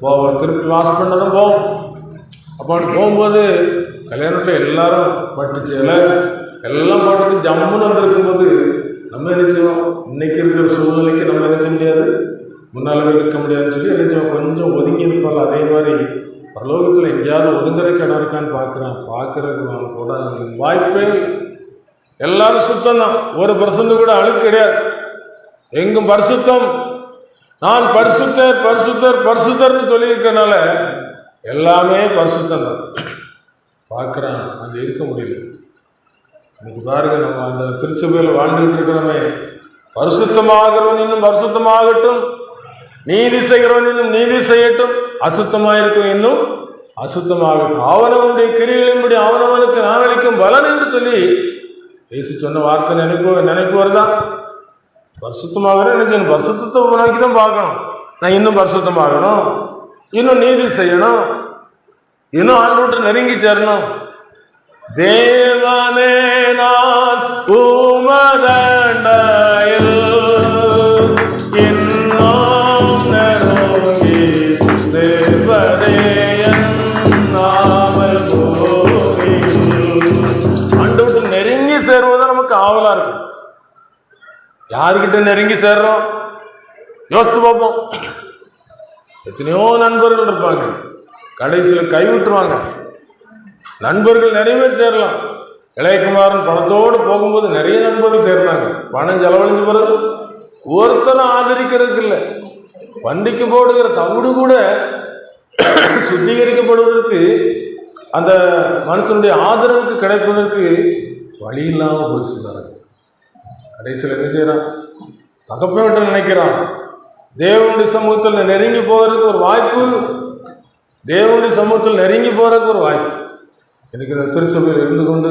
போவோம். திருப்பி வாஷ் பண்ணதான் போவோம். அப்போ போகும்போது கல்யாணத்தில் எல்லாரும் பட்டு சேலை எல்லாம் போட்டுட்டு ஜம்முன்னு வந்திருக்கும்போது நம்ம என்ன செய்வோம்? இன்னைக்கு இருக்கிற சூழ்நிலைக்கு நம்ம என்ன செய்ய முடியாது, முன்னால் இருக்க முடியாதுன்னு சொல்லி என்ன செய்வோம்? கொஞ்சம் ஒதுங்கி இருப்பாங்க. அதே மாதிரி பரலோகத்தில் எங்கேயாவது ஒதுங்குறதுக்கு இடம் இருக்கான்னு பார்க்குறதுக்கு கூட வாய்ப்பே. எல்லாரும் சுத்தம் தான், ஒரு பர்சன்ட் கூட அழுக்கு கிடையாது. எங்கும் பரிசுத்தம். நான் பரிசுத்தர் பரிசுத்தர் பரிசுத்தர்னு சொல்லியிருக்கனால எல்லாமே பரிசுத்தம் தான். பார்க்குறேன், அங்கே இருக்க முடியல. இன்னைக்கு பாருங்க, நம்ம அந்த திருச்சபையில் வாழ்ந்துகிட்டு இருக்கிறோமே, பரிசுத்தமாகிறவன் இன்னும் பரிசுத்தமாகட்டும், நீதி செய்கிறவன் இன்னும் நீதி செய்யட்டும், அசுத்தமாக இருக்கும் இன்னும் அசுத்தமாகட்டும், அவனவனுடைய கிரிகளின்படி அவனவனுக்கு நான் அளிக்கும் பலன் என்று சொல்லி பேசி சொன்ன வார்த்தை நினைப்பு வருதான். பரிசுத்தமாக நினைச்சேன், பரிசுத்தத்தை நோக்கி தான் பார்க்கணும். நான் இன்னும் பரிசுத்தமாகணும், இன்னும் நீதி செய்யணும், இன்னும் ஆண்டவரை நெருங்கி சேரணும். தேவனே நான் உமதண்டையில் இன்னும் நெருங்கி சேர்வதே என்னாமல் போகிறேன். ஆண்டவரை நெருங்கி சேருவதை நமக்கு ஆவலா இருக்கு. யாருக்கிட்ட நெருங்கி சேர்றோம்? யோசித்து பார்ப்போம். எத்தனையோ நண்பர்கள் இருப்பாங்க, கடைசியில் கைவிட்டுருவாங்க. நண்பர்கள் நிறைய பேர் சேரலாம். இளையகுமாரன் பணத்தோடு போகும்போது நிறைய நண்பர்கள் சேர்றாங்க. பணம் செலவழிஞ்சு போகிறது ஒருத்தரும் ஆதரிக்கிறதுக்கு இல்லை. வண்டிக்கு போடுகிற தவிடு கூட சுத்திகரிக்கப்படுவதற்கு, அந்த மனுஷனுடைய ஆதரவுக்கு கிடைப்பதற்கு வழி இல்லாமல் போய் சொல்றாங்க. கடைசியில் என்ன செய்யறான்? தகப்பன் விட்டு நினைக்கிறான். தேவனுடைய சமூகத்தில் நெருங்கி போகிறதுக்கு ஒரு வாய்ப்பு தேவனுடைய சமூகத்தில் நெருங்கி போறதுக்கு ஒரு வாய்ப்பு. இன்னைக்கு இந்த திருச்சபையில் இருந்து கொண்டு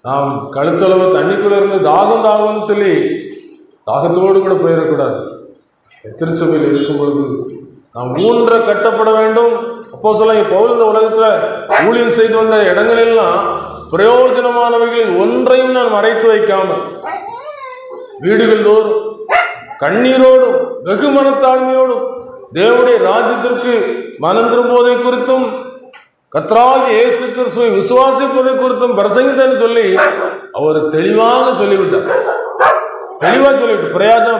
நாம் கழுத்தளவு தண்ணிக்குள்ள இருந்து தாகம்னு சொல்லி தாகத்தோடு கூட போயிடக்கூடாது. திருச்சபையில் இருக்கும் பொழுது நாம் ஊன்ற கட்டப்பட வேண்டும். அப்போ சொல்ல பவுல் இந்த உலகத்துல ஊழியம் செய்து வந்த இடங்களெல்லாம் பிரயோஜனமானவைகளில் ஒன்றையும் நான் மறைத்து வைக்காமல் வீடுகள் தோறும் கண்ணீரோடும் வெகு மனத்தாழ்மையோடும் தேவனுடைய ராஜ்யத்திற்கு மனம் திரும்புவதை குறித்தும் கர்த்தராகிய இயேசு கிறிஸ்துவை விசுவாசிப்பதை குறித்தும் பிரசங்கித்தன்னு சொல்லி அவர் தெளிவாக சொல்லிவிட்டார்.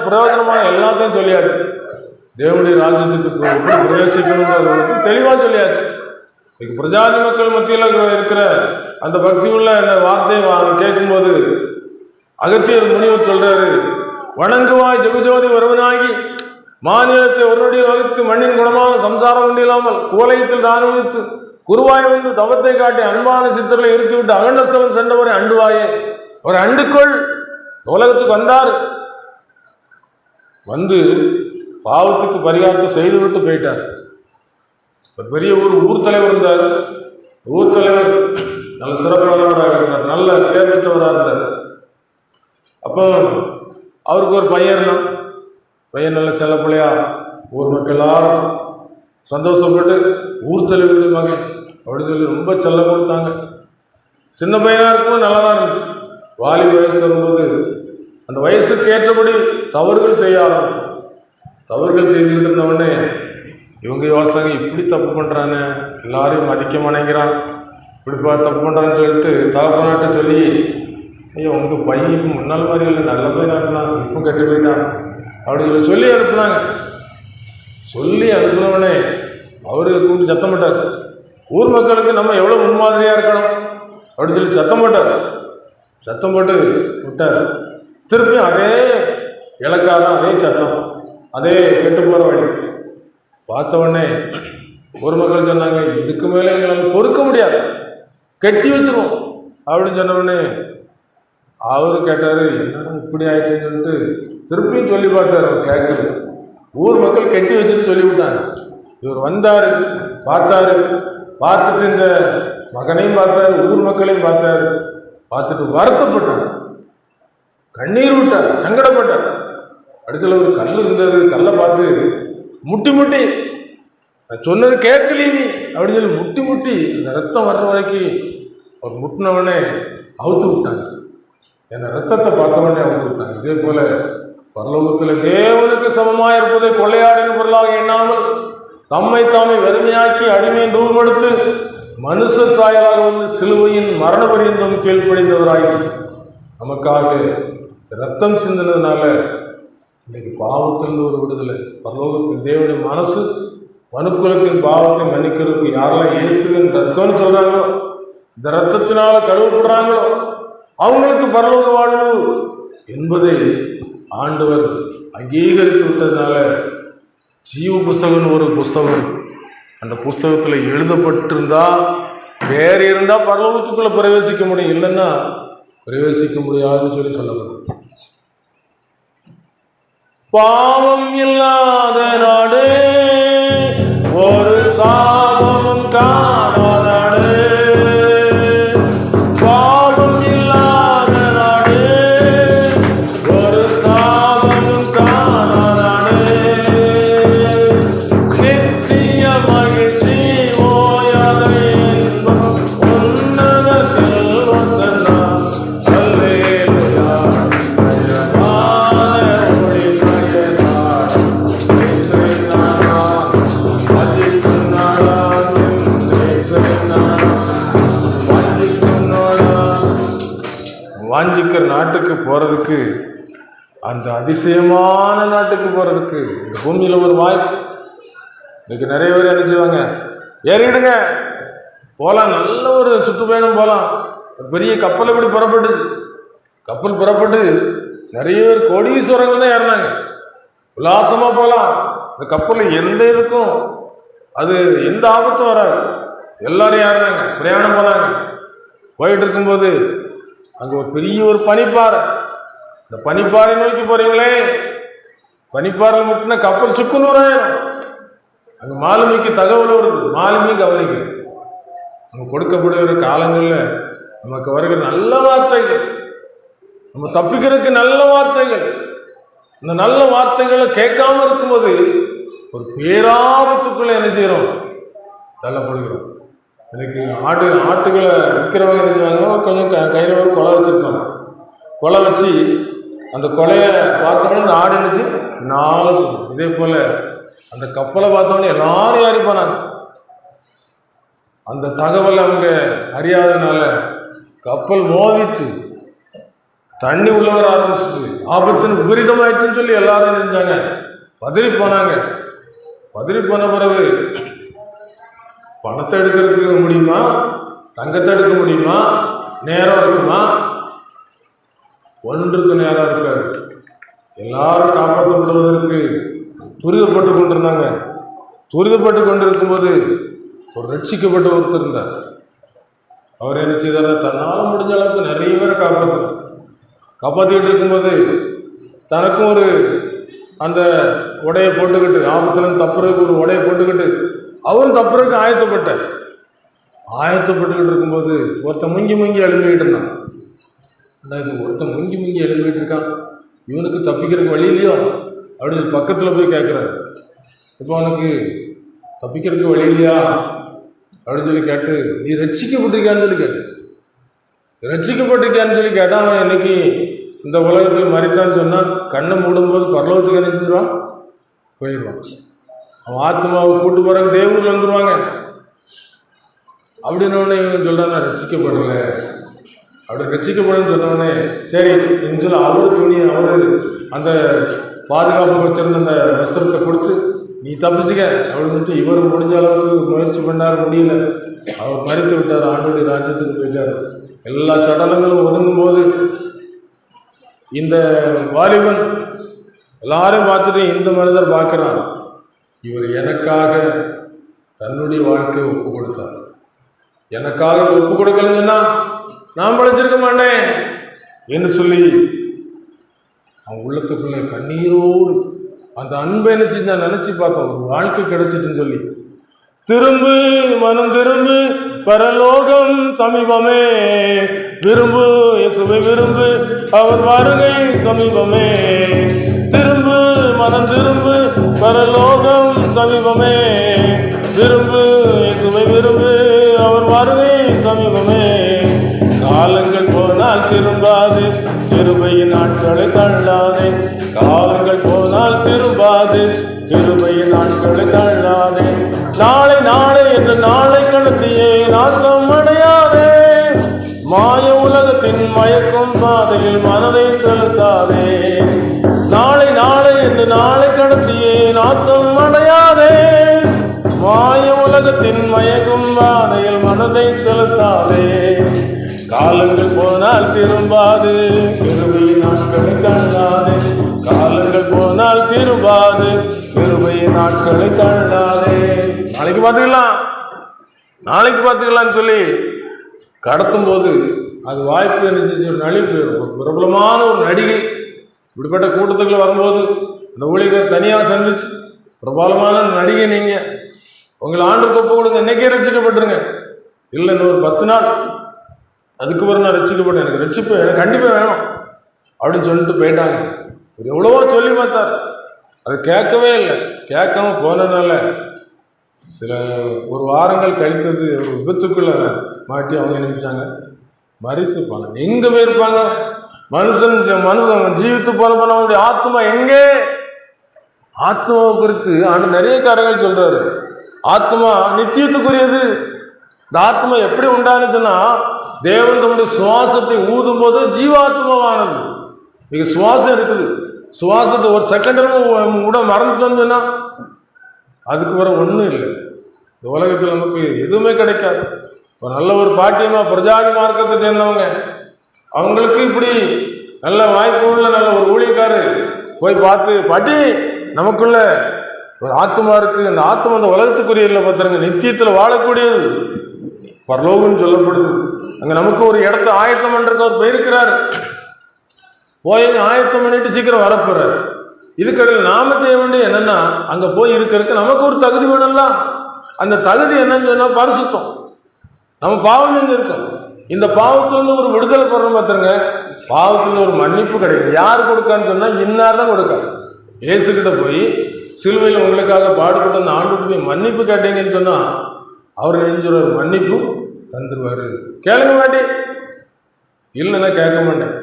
பிரயோஜனமான எல்லாத்தையும் சொல்லியாச்சு. தேவனுடைய ராஜ்யத்துக்கு எப்படி பிரவேசிக்கணும் தெளிவாக சொல்லியாச்சு. இன்னைக்கு பிரஜாதி மக்கள் மத்தியில் இருக்கிற அந்த பக்தி உள்ள அந்த வார்த்தையை கேட்கும்போது அகத்தியர் முனிவர் சொல்றாரு, வணங்குவாய் ஜெகஜோதி ஒருவனாகி மாநிலத்தை ஒரு நொடியில் வகித்து மண்ணின் குணமான சம்சாரம் ஒன்றில்லாமல் குவலயத்தில் தான் வகித்து குருவாய் வந்து தவத்தை காட்டி அன்பான சித்தர்களை இருத்திவிட்டு அகண்டஸ்தலம் சென்றவரை அண்டுவாயே, ஒரு அண்டுக்குள் உலகத்துக்கு வந்தார். வந்து பாவத்துக்கு பரிகாரத்தை செய்துவிட்டு போயிட்டார். ஒரு பெரிய ஊர் தலைவர் இருந்தார். ஊர் தலைவர் நல்ல சிறப்பானவராக இருந்தார், நல்ல பேர் பெற்றவராக இருந்தார். அப்போ அவருக்கு ஒரு பையன் இருந்தான். பையன் நல்ல செல்ல பிள்ளையா, ஊர் மக்கள் எல்லாரும் சந்தோஷப்பட்டு ஊர் தலைவருடைய மகன் அப்படின்னு சொல்லி ரொம்ப செல்ல கொடுத்தாங்க. சின்ன பையனாக இருக்கும்போது நல்லா தான் இருந்துச்சு. வாலி வயசு வரும்போது அந்த வயசுக்கு ஏற்றபடி தவறுகள் செய்ய ஆரம்பிச்சோம். தவறுகள் செய்துக்கிட்டு இருந்தவொடனே இவங்க யோசனை இப்படி தப்பு பண்ணுறான்னு, எல்லாரையும் மதிக்க மாட்டேங்கிறான், இப்படிப்பா தப்பு பண்ணுறான்னு சொல்லிட்டு தகப்பனாட்ட சொல்லி, ஐயோ உங்கள் பையன் இப்போ முன்னாள் மாதிரி இல்லை, நல்ல பையனாக இருந்தான், இப்போ கெட்டு போயிட்டான் அப்படின்னு சொல்லி அனுப்புனாங்க. சொல்லி அனுப்புனவனே அவரு கூப்பிட்டு சத்தம் போட்டார், ஊர் மக்களுக்கு நம்ம எவ்வளோ முன்மாதிரியாக இருக்கணும் அப்படின்னு சொல்லி சத்தம் போட்டார். சத்தம் போட்டு விட்டார். திருப்பி அதே இலக்காரம், அதே சத்தம், அதே கெட்டு போகிற வழி. பார்த்த உடனே ஊர் மக்கள் சொன்னாங்க, இதுக்கு மேலே எங்களால் பொறுக்க முடியாது, கெட்டி வச்சிருவோம் அப்படின்னு சொன்ன உடனே அவரு கேட்டார், என்னடா இப்படி ஆயிடுச்சுன்னு சொல்லிட்டு திருப்பியும் சொல்லி பார்த்தார். அவர் கேட்குது. ஊர் மக்கள் கெட்டி வச்சுட்டு சொல்லிவிட்டாங்க. இவர் வந்தார், பார்த்தாரு, பார்த்துட்டு இந்த மகனையும் பார்த்தாரு, ஊர் மக்களையும் பார்த்தாரு. பார்த்துட்டு வருத்தப்பட்டார், கண்ணீர் விட்டார், சங்கடப்பட்டார். அடுத்தல ஒரு கல் இருந்தது, கல்லை பார்த்து முட்டி முட்டி சொன்னது கேட்கலீ நீ அப்படின்னு சொல்லி முட்டி முட்டி இந்த ரத்தம் வர்ற வரைக்கும் அவர் முட்டினவனே அவுத்து விட்டாங்க. என் ரத்தத்தை பார்த்தவொடனே அவுத்து விட்டாங்க. இதே போல பரலோகத்தில் தேவனுக்கு சமமாக இருப்பதை கொள்ளையாடின பொருளாக எண்ணாமல் தம்மை தாமே வெறுமையாக்கி அடிமையின் ரூபமெடுத்து மனுஷர் சாயலாக வந்து சிலுவையின் மரண பரியந்தம் கீழ்ப்படிந்தவராகி நமக்காக ரத்தம் சிந்தினதுனால இன்னைக்கு பாவத்திலிருந்து ஒரு விடுதலை. பரலோகத்தில் தேவனுடைய மனசு மனுக்குலத்தின் பாவத்தை மன்னிக்கிறதுக்கு யாரெல்லாம் இயேசுவின் ரத்தம்னு சொல்றாங்களோ, இந்த ரத்தத்தினால கழுவப்படுறாங்களோ அவங்களுக்கு பரலோக வாழ்வு என்பதை ஆண்டவர் அங்கீகரித்து விட்டதுனால ஜீவ புஸ்தகம்னு ஒரு புஸ்தகம், அந்த புஸ்தகத்தில் எழுதப்பட்டிருந்தா வேறு இருந்தால் பரலோகத்துக்குள்ள பிரவேசிக்க முடியும், இல்லைன்னா பிரவேசிக்க முடியாதுன்னு சொல்லி சொல்லப்படும். பாவம் இல்லாத நாடு, ஒரு சாபம் காணாத நாடு. பாவம் இல்லாத நாடு, ஒரு சாபம் காணாத நாடு. நித்திய மகிழ்ச்சி ஓயாத இன்பம் உன்னத செல்வந்தனா. அல்லேலூயா. வாஞ்சிக்கிற நாட்டுக்கு போகிறதுக்கு, அந்த அதிசயமான நாட்டுக்கு போகிறதுக்கு இந்த பூமியில் ஒரு வாய்ப்பு. இன்னைக்கு நிறைய பேர் நினைச்சுவாங்க, ஏறிடுங்க போகலாம், நல்ல ஒரு சுற்றுப்பயணம் போகலாம். பெரிய கப்பல் எப்படி புறப்பட்டுச்சு, கப்பல் புறப்பட்டு நிறைய பேர் கோடீஸ்வரங்கள் தான் ஏறினாங்க. உல்லாசமாக போகலாம். இந்த கப்பலில் எந்த இதுக்கும் அது எந்த ஆபத்தும் வராது. எல்லாரும் ஏறினாங்க, பிரயாணம் போனாங்க. போயிட்டு இருக்கும்போது அங்கே ஒரு பெரிய ஒரு பனிப்பாறை, இந்த பனிப்பாறை நோக்கி போறீங்களே, பனிப்பாறையில் முட்டின கப்பல் சுக்குநூறாயிரம். அங்க மாலுமிக்கு தகவல் வருது, மாலுமி கவனிக்குது. நம்ம கொடுக்கப்படுகிற காலங்களில் நமக்கு வருகிற நல்ல வார்த்தைகள், நம்ம தப்பிக்கிறதுக்கு நல்ல வார்த்தைகள், இந்த நல்ல வார்த்தைகளை கேட்காம இருக்கும்போது ஒரு பேராபத்துக்குள்ள என்ன செய்யறோம், தள்ளப்படுகிறோம். எனக்கு ஆட்டுகளை விற்கிறவங்க என்ன செய்வாங்க, கொஞ்சம் கையில் ஒரு கொலை வச்சிருப்பாங்க. கொலை வச்சு அந்த கொலையை பார்த்தோன்னே இந்த ஆடு என்னச்சு நாலு. இதே போல அந்த கப்பலை பார்த்தோன்னே எல்லாரும் ஏறி போனாங்க. அந்த தகவல் அவங்க அறியாதனால கப்பல் மோதிட்டு தண்ணி உள்ள வர ஆரம்பிச்சுட்டு ஆபத்துன்னு விபரீதமாயிட்டுன்னு சொல்லி எல்லாரும் நினைஞ்சாங்க, பதறி போனாங்க. பதறி போன பிறகு பணத்தை எடுக்கிறதுக்கு முடியுமா, தங்கத்தை எடுக்க முடியுமா, நேரம் இருக்குமா? ஒன்றுக்கு நேரம் இருக்காது. எல்லாரும் காப்பாற்றப்படுவதற்கு துரிதப்பட்டு கொண்டிருந்தாங்க. துரிதப்பட்டு கொண்டிருக்கும்போது ஒரு ரட்சிக்கப்பட்ட ஒருத்தர் இருந்தார். அவர் என்ன செய்தார், தன்னால் முடிஞ்ச அளவுக்கு நிறைய பேரை காப்பாற்றிக்கிட்டு இருக்கும்போது தனக்கும் ஒரு அந்த உடையை போட்டுக்கிட்டு, ஆபத்துலேருந்து தப்புறதுக்கு ஒரு உடையை போட்டுக்கிட்டு அவரும் தப்புறதுக்கு ஆயத்தப்பட்டுக்கிட்டு இருக்கும்போது ஒருத்தன் முங்கி எழுப்பிக்கிட்டு இருந்தான். இது ஒருத்தன் முங்கி எழுப்பிட்டு இருக்கான், இவனுக்கு தப்பிக்கிறதுக்கு வழி இல்லையோ அப்படின்னு பக்கத்தில் போய் கேட்குறாரு. இப்போ அவனுக்கு தப்பிக்கிறதுக்கு வழி இல்லையா அப்படின்னு சொல்லி கேட்டு, நீ ரட்சிக்கப்பட்டிருக்கான்னு சொல்லி கேட்டு, ரட்சிக்கப்பட்டிருக்கான்னு சொல்லி கேட்டால் அவன் இன்னைக்கு இந்த உலகத்தில் மறித்தான்னு சொன்னால் கண்ணை மூடும்போது பரலோகத்துக்கு நினைச்சிடுவான், போயிடுவான். அவன் ஆத்மாவை கூட்டு போகிறக்கு தேவூரில் வந்துடுவாங்க. அப்படின்னு இவன் சொல்கிறான், நான் ரட்சிக்கப்படலை. அப்படி ரட்சிக்கப்படுன்னு சொன்னோடனே சரி என்று சொல்லி அவரு துணி அவரு அந்த பாதுகாப்பு வச்சிருந்த அந்த வஸ்திரத்தை கொடுத்து நீ தப்பிச்சுக்க அப்படின்னு இவர் முடிஞ்ச அளவுக்கு முயற்சி பண்ணார், முடியல. அவர் மறித்து விட்டார், ஆண்டோடைய ராஜ்யத்துக்கு போயிட்டார். எல்லா சடலங்களும் ஒதுங்கும் போது இந்த வாலிபன் எல்லாரும் பார்த்துட்டு இந்த மனிதர் பார்க்கிறான், இவர் எனக்காக தன்னுடைய வாழ்க்கையை ஒப்பு கொடுத்தார். எனக்காக ஒப்பு கொடுக்கலன்னா நான் படைச்சிருக்க மாட்டேன் என்று சொல்லி அவன் உள்ளத்துக்குள்ள கண்ணீரோடு அந்த அன்பை என்ன செஞ்சா நினைச்சு பார்த்தோம், ஒரு வாழ்க்கை கிடைச்சிட்டுன்னு சொல்லி திரும்பு மனம் திரும்பு பரலோகம் சமீபமே, விரும்பு இயேசுவை விரும்பு அவர் வருகை சமீபமே, திரும்பு மனம் திரும்பு பரலோகம் சமீபமே, விரும்பு இயேசுவை விரும்பு அவர் வருகை சமீபமே. காலங்கள் போனால் திரும்பாது கிருபையின் நாட்களை தள்ளாதே, காலங்கள் போனால் திரும்பாது கிருபையின் நாட்களை தள்ளாதே, நாளை நாளை என்று நாளை கடத்தியே நாட்டம் அடையாதே, மாய உலகத்தின் மயக்கும் பாதையில் மனதை செலுத்தாதே, நாளை நாளை என்று நாளை கடத்தியே நாட்டம் அடையாதே, மாய உலகத்தின் மயக்கும் பாதையில் மனதை செலுத்தாதே, காலங்கள் போனால் திரும்பாது கிருபையின் நாட்களை தள்ளாதே, காலங்கள் போனால் திரும்பாது கிருபையின் நாட்களை தள்ளாதே. நாளைக்கு பார்த்துக்கலாம்னு சொல்லி கடத்தும் போது அது வாய்ப்பு என்ன நழுவி போயிடும். பிரபலமான ஒரு நடிகை இப்படிப்பட்ட கூட்டத்துக்குள்ள வரும்போது அந்த ஊழியர் தனியாக சந்திச்சு, பிரபலமான நடிகை நீங்கள் உங்களை ஆண்டுக்கு ஒப்பு கொடுங்க, இன்னைக்கே ரசிக்கப்பட்டுருங்க, இல்லை இன்னொரு 10 நாள் அதுக்கு பிறகு நான் ரசிக்கப்பட்டேன், எனக்கு ரசிப்பு எனக்கு கண்டிப்பாக வேணும் அப்படின்னு சொல்லிட்டு போயிட்டாங்க. ஒரு எவ்வளவோ சொல்லி பார்த்தார், அது கேட்கவே இல்லை. கேட்காம போனதுனால சில ஒரு வாரங்கள் கழித்தது ஒரு விபத்துக்குள்ள மாட்டி அவங்க நினைச்சாங்க மறித்துப்பாங்க. எங்கே போயிருப்பாங்க? மனுஷன் ஜீவித்து போன அவனுடைய ஆத்மா எங்கே? ஆத்மாவை குறித்து ஆண்டு நிறைய காரியங்கள் சொல்றாரு. ஆத்மா நித்தியத்துக்குரியது. இந்த ஆத்மா எப்படி உண்டான்னு சொன்னா, தேவன் தம்முடைய சுவாசத்தை ஊதும் போது ஜீவாத்மாவானது. மிக சுவாசம் இருக்குது, சுவாசத்தை ஒரு செகண்ட் கூட மறந்துட்டோம்னு சொன்னா அதுக்கு வர ஒன்றும் இல்லை. இந்த உலகத்தில் நமக்கு எதுவுமே கிடைக்காது. ஒரு நல்ல ஒரு பாட்டியமா பிரஜாதி மார்க்கத்தை சேர்ந்தவங்க, அவங்களுக்கு இப்படி நல்ல வாய்ப்பு உள்ள நல்ல ஒரு ஊழியக்காரு போய் பார்த்து, பாட்டி நமக்குள்ள ஒரு ஆத்மா இருக்கு, அந்த ஆத்மா அந்த உலகத்துக்குரிய இல்லை பார்த்துருங்க, நித்தியத்தில் வாழக்கூடியது, பரலோகம்னு சொல்லப்படுது. அங்கே நமக்கு ஒரு இடத்த ஆயத்தம் பண்ணுறதுக்கு அவர் போயிருக்கிறார். போய் ஆயத்தம் பண்ணிட்டு சீக்கிரம் வரப்போறாரு. இதுக்கடையில் நாம செய்ய வேண்டிய என்னன்னா, அங்க போய் இருக்கிறதுக்கு நமக்கு ஒரு தகுதி வேணும்ல. அந்த தகுதி என்னன்னு சொன்னா பரிசுத்தம். நம்ம பாவம் செஞ்சிருக்கோம். இந்த பாவத்திலிருந்து ஒரு விடுதலை பெறணும் பார்த்துருங்க. பாவத்துல ஒரு மன்னிப்பு கிடைக்கும். யார் கொடுக்கான்னு சொன்னா இன்னார் தான் கொடுக்காரு. இயேசுகிட்ட போய் சிலுவையில் உங்களுக்காக பாடுபட்டு அந்த ஆண்டுட்டு போய் மன்னிப்பு கேட்டீங்கன்னு சொன்னா அவர் நெஞ்சுற ஒரு மன்னிப்பு தந்துருவாரு. கேளுங்க மாட்டி, இல்லைன்னா கேட்க மாட்டேன்.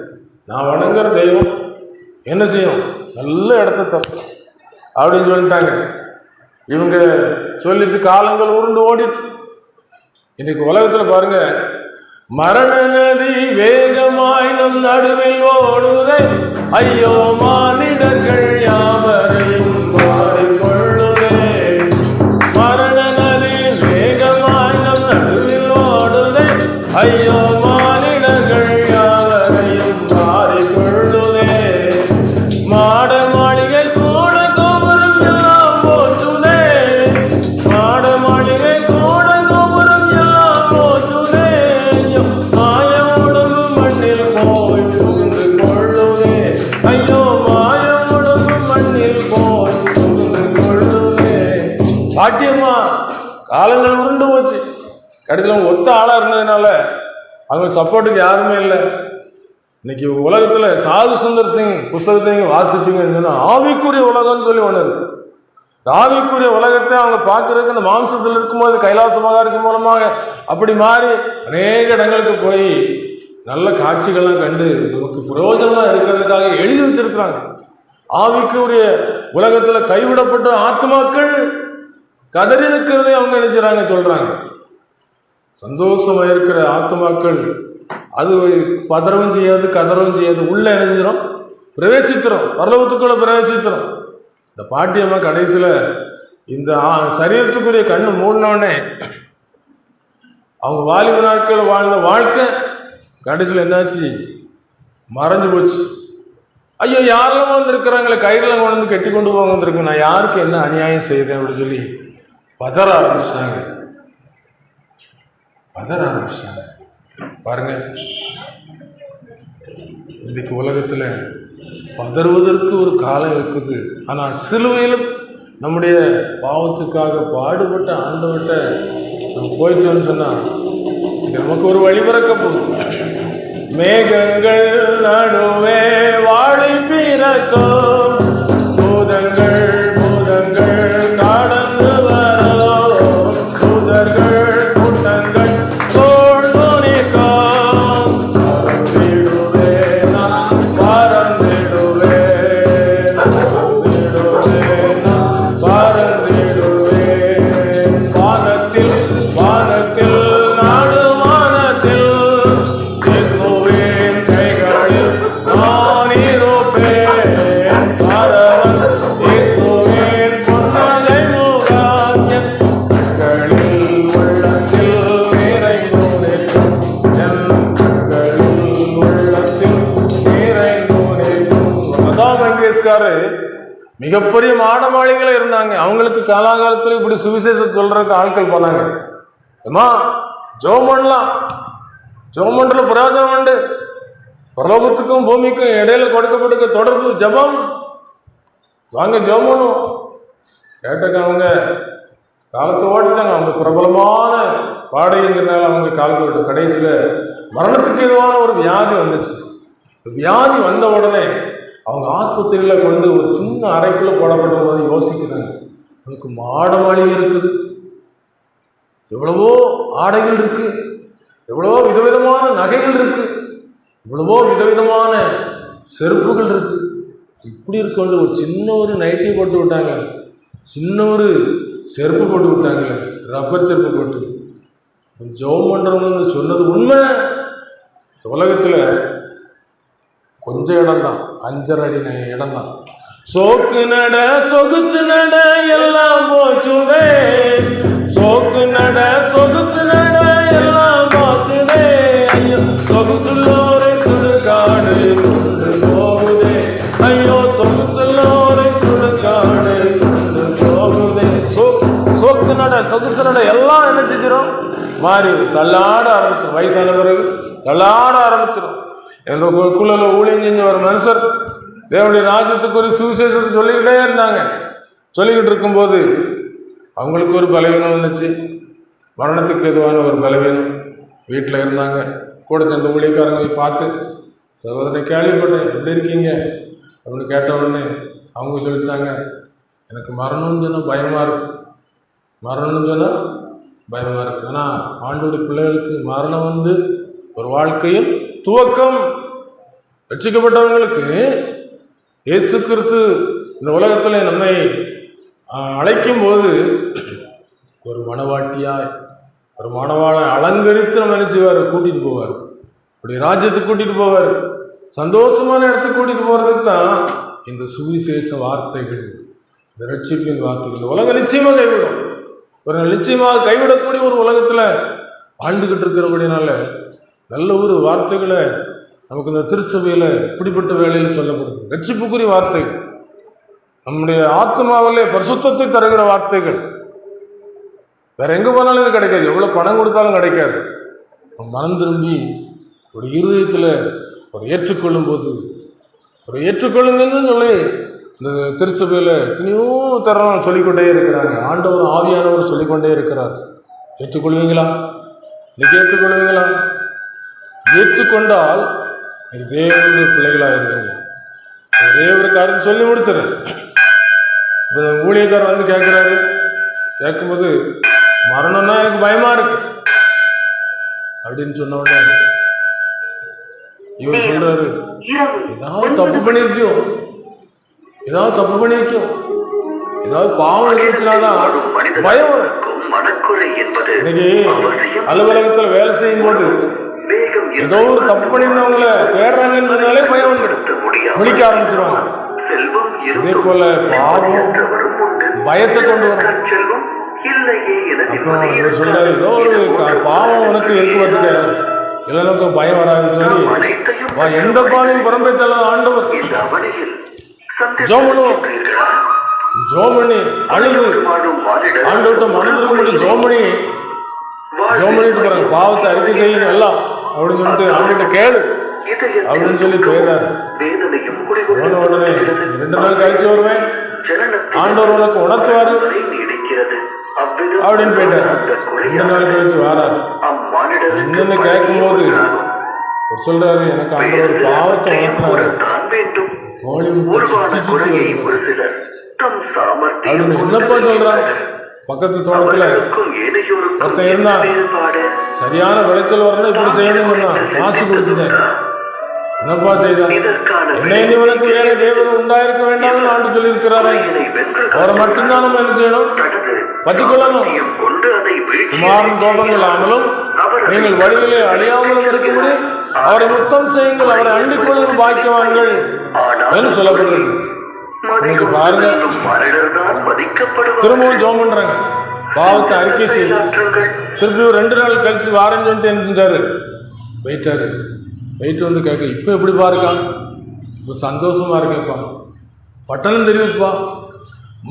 நான் வணங்குற தெய்வம் என்ன செய்யும், நல்ல இடத்த தரும் அப்படின்னு சொல்லிட்டாங்க. இவங்க சொல்லிட்டு காலங்கள் உருண்டு ஓடிட்டு இன்னைக்கு உலகத்துல பாருங்க, மரண நதி வேகமாய் நம் நடுவில் ஓடுதே, ஐயோ மானிடர்கள் யாவரையும் மாறிக்கொள்ளுதே. மரண நதி வேகமாய் நம் நடுவில் ஓடுதே, ஐயோ மானிடர்கள் யாவரையும் மாறிக்கொள்ளுதே. மாட மாளிகை கூட கோபுரம் எல்லாம் போற்றுதே, மாட மாளிகை கூட கோபுரம் எல்லாம் போற்றுதே. மாயமுடுகு மண்ணில் போய் புகுந்து கொள்ளுதே, ஐயோ மாயமுடுகு மண்ணில் போய் புகுந்து கொள்ளுதே. பாட்டியம்மா காலங்கள் உருண்டு போச்சு. கடைசியில் ஒத்த ஆளா இருந்ததுனால அவங்க சப்போர்ட்டுக்கு யாருமே இல்லை. இன்னைக்கு உலகத்துல சாது சுந்தர் சிங் புஸ்தகத்தை நீங்க வாசிப்பீங்கன்னு சொன்னா ஆவிக்குரிய உலகம்னு சொல்லி ஒண்ணு இருக்கு. ஆவிக்குரிய உலகத்தை அவங்க பார்க்கறதுக்கு அந்த மாம்சத்தில் இருக்கும்போது கைலாச மகாரிஷி மூலமாக அப்படி மாறி அநேக இடங்களுக்கு போய் நல்ல காட்சிகள்லாம் கண்டு நமக்கு பிரயோஜனமா இருக்கிறதுக்காக எழுதி வச்சிருக்கிறாங்க. ஆவிக்குரிய உலகத்துல கைவிடப்பட்ட ஆத்மாக்கள் கதறி நிற்கிறதை அவங்க நினைச்சுறாங்க, சொல்றாங்க. சந்தோஷமா இருக்கிற ஆத்மாக்கள் அது பதறவும் செய்யாது, கதறவும் செய்யாது, உள்ள இணைஞ்சிரும், பிரவேசித்திரும், பரலோகத்துக்குள்ள பிரவேசித்திரும். இந்த பாட்டியம்மா கடைசியில இந்த சரீரத்துக்குரிய கண்ணு மூடினோடனே அவங்க வாலிப நாட்கள் வாழ்ந்த வாழ்க்கை கடைசியில் என்னாச்சு, மறைஞ்சு போச்சு. ஐயோ யாரெல்லாம் வந்திருக்கிறாங்களே, கயிறுலாம் கொண்டு வந்து கட்டி கொண்டு போக வந்திருக்கு, நான் யாருக்கு என்ன அநியாயம் செய்தேன் அப்படின்னு சொல்லி பதற ஆரம்பிச்சிட்டாங்க. பாருங்க, இன்னைக்கு உலகத்துல பதறுவதற்கு ஒரு காலம் இருக்குது. ஆனா சிலுவையிலும் நம்முடைய பாவத்துக்காக பாடுபட்ட ஆண்டவர்கிட்ட நம்ம போயிட்டோம்னு சொன்னா நமக்கு ஒரு வழி பிறக்க போகுது. மேகங்கள் நடுவே வாழை பிறக்கும், பூதங்கள் பூதங்கள் கடந்து வரும், பூதர்கள் கூட்டங்கள் மிகப்பெரிய மாட மாளிகையில இருந்தாங்க. அவங்களுக்கு காலாகாலத்துல இப்படி சுவிசேஷம் சொல்றதுக்கு ஆட்கள் போனாங்க. அம்மா ஜெபம் பண்ணலாம், ஜெபம் பண்ற பிரயோஜனம் உண்டு. பரலோகத்துக்கும் பூமிக்கும் இடையில கொடுக்கப்பட்ட தொடர்பு ஜெபம். வாங்க ஜெபம் பண்ணுவோம். கேட்டாங்க, அவங்க காலத்தை ஓட்டிட்டாங்க. அவங்க பிரபலமான பாடகைங்கிறதுனால அவங்க காலத்தை ஓட்டு. கடைசியில மரணத்துக்கு எதுவான ஒரு வியாதி வந்துச்சு. வியாதி வந்த உடனே அவங்க ஆஸ்பத்திரியில கொண்டு ஒரு சின்ன அறைக்குள்ள போடப்பட்ட போது யோசிக்கிறாங்க, நமக்கு மாட மாளிகை இருக்குது, எவ்வளவோ ஆடைகள் இருக்கு, எவ்வளவோ விதவிதமான நகைகள் இருக்கு, எவ்வளவோ விதவிதமான செருப்புகள் இருக்கு. இப்படி இருக்கொண்டு ஒரு சின்ன ஒரு நைட்டி போட்டு விட்டாங்க, சின்ன ஒரு செருப்பு போட்டு விட்டாங்க, ரப்பர் செருப்பு போட்டு. ஜெபம் பண்றவங்க சொன்னது உண்மை. உலகத்துல கொஞ்சம் இடம் தான், 5.5 அடி இடம் தான். சோக்கு நட சொகுசு நட எல்லாம் போச்சுதே, சோக்கு நட சொகுசு நட எல்லாம் போச்சுதே, ஐயோ சொகுசுள்ளோரை சுடுகாடு கொண்டு போகுதே, ஐயோ சொகுசுள்ளோரை சுடுகாடு கொண்டு போகுதே. சோக்கு நட சொகுசு நட எல்லாம் என்ன செஞ்சிடும், மாறி தள்ளாட ஆரம்பிச்சிடும். வயசான பிறகு தள்ளாட ஆரம்பிச்சிடும். எங்களுக்குள்ள ஊழியம் செஞ்ச ஒரு மனுஷர் தேவனுடைய ராஜ்யத்துக்கு ஒரு சுவிசேஷத்தை சொல்லிக்கிட்டே இருந்தாங்க. சொல்லிக்கிட்டு இருக்கும்போது அவங்களுக்கு ஒரு பலவீனம் வந்துச்சு. மரணத்துக்கு எதுவான ஒரு பலவீனம். வீட்டில் இருந்தாங்க. கூட சேர்ந்த ஊழியக்காரங்க போய் பார்த்து, சகோதரனை கேள்விப்பட்டேன், எப்படி இருக்கீங்க அப்படின்னு கேட்ட உடனே அவங்க சொல்லிட்டாங்க, எனக்கு மரணம்னு சொன்னால் பயமாக இருக்கு, மரணம்னு சொன்னால் பயமாக இருக்குது. ஆனால் ஆண்டோடைய பிள்ளைகளுக்கு மரணம் வந்து ஒரு வாழ்க்கையில் துவக்கம். ரட்சிக்கப்பட்டவங்களுக்கு இயேசு கிறிஸ்து இந்த உலகத்தில் நம்மை அழைக்கும் போது ஒரு மனவாட்டியாய் ஒரு மனவாளை அலங்கரித்து நம்ம என்ன செய்வார், கூட்டிகிட்டு போவார். அப்படி ராஜ்யத்துக்கு கூட்டிகிட்டு போவார். சந்தோஷமான இடத்துக்கு கூட்டிகிட்டு போகிறதுக்கு தான் இந்த சுவிசேஷ வார்த்தைகள், இந்த ரட்சிப்பின் வார்த்தைகள். இந்த உலகம் நிச்சயமாக கைவிடும். ஒரு நிச்சயமாக கைவிடக்கூடிய ஒரு உலகத்தில் வாழ்ந்துக்கிட்டு இருக்கிறபடினால நல்ல ஒரு வார்த்தைகளை நமக்கு இந்த திருச்சபையில் இப்படிப்பட்ட வேலையில் சொல்லப்படுது. ரட்சிப்புக்குரிய வார்த்தைகள், நம்முடைய ஆத்மாவிலே பரிசுத்தத்தை தருகிற வார்த்தைகள். வேற எங்கே போனாலும் இது கிடைக்காது, எவ்வளோ பணம் கொடுத்தாலும் கிடைக்காது. மனம் திரும்பி ஒரு இருதயத்தில் ஒரு ஏற்றுக்கொள்ளும் போது, ஒரு ஏற்றுக்கொள்ளுங்கன்னு சொல்லி இந்த திருச்சபையில் எத்தனையோ தரம் சொல்லிக்கொண்டே இருக்கிறாங்க. ஆண்டவர் ஆவியானவர் சொல்லிக்கொண்டே இருக்கிறார். ஏற்றுக்கொள்வீங்களா? இன்னைக்கு ஏற்றுக்கொள்வீங்களா? ஏற்றுக்கொண்டால் இன்னைக்கு தேவனுடைய பிள்ளைகளாக இருவீங்க. ஒரே ஒரு காரியத்தை சொல்லி முடிச்சிடறேன். இப்போ ஊழியக்காரர் வந்து கேட்குறாரு. கேட்கும்போது மரணம்னா எனக்கு பயமா இருக்கு அப்படின்னு சொன்ன உடனே இவர் சொல்றாரு, ஏதாவது தப்பு பண்ணிருக்கியோ, ஏதாவது தப்பு பண்ணிருக்கியோ, ஏதாவது பாவம் இருந்துச்சுனாதான் பயம் வரும். இன்னைக்கு அலுவலகத்தில் வேலை செய்யும் போது ஏதோ ஒரு தப்பு பண்ணியிருந்தவங்கள தேடுறாங்கன்றதுனாலே பயம் வந்துடும், விழிக்க ஆரம்பிச்சிருவாங்க. இதே போல பாவம் பயத்தை கொண்டு வரும். அப்புறம் இவர் சொல்றாரு, ஏதோ ஒரு பாவம் உனக்கு இருக்குவதுக்கு இல்லைன்னு பயம் வராதுன்னு சொல்லி எந்த பாவையும் புறம்பேத்தல ஆண்டவர் ஜோமனும் ஜோமணி அழுது ஆண்டவர்கிட்ட மனதிற்கு ஜோமணிட்டு போறாங்க, பாவத்தை அறிக்கை செய்யணும் எல்லாம் அப்படின்னு சொல்லிட்டு ஆண்டவர்கிட்ட கேளு அப்படின்னு சொல்லி போயிடுறாரு. போன உடனே 2 நாள் கழிச்சு வருவேன், ஆண்டவர் உனக்கு உணர்த்துவாரு அப்படின்னு போயிட்டாரு. 2 நாள் கழிச்சு வாராரு. என்னன்னு கேட்கும் போது சொல்றாரு, எனக்கு ஆண்டவர் பாவத்தை உணர்த்தினாரு, அப்படின்னு. என்னப்பா சொல்றாரு? பக்கத்து தோட்டத்துல ஒருத்தன் இருந்தான், சரியான விளைச்சல் வரணும், இப்படி செய்யணும்னா காசு கொடுத்துட்டேன். என்னப்பா செய்தான்? என்ன உனக்கு வேற தேவன் உண்டாயிருக்க வேண்டாம்னு ஆண்டு சொல்லி இருக்கிறாரு. அவரை மட்டும்தான் நம்ம என்ன செய்யணும், பற்றிக்கொள்ளணும். குமாரன் கோபம் இல்லாமலும் நீங்கள் வழியிலே அழியாமலும் இருக்கும்படி அவரை முத்தம் செய்யுங்கள், அவரை அண்டிக் கொள்ளும் பாக்கியவான்கள் என்று சொல்லப்படுறது. இன்னைக்கு பாருங்க, திரும்பவும் ஜோம் பண்றாங்க, பாவத்தை அறிக்கை செய்ய. திருப்பி 2 நாள் கழிச்சு வாரன்னு சொல்லிட்டு என்ன செஞ்சாரு, போயிட்டாரு. போயிட்டு வந்து கேட்க, இப்போ எப்படி பாருக்கான், இப்போ சந்தோஷமா இருக்கேப்பா, பட்டணம் தெரியுதுப்பா,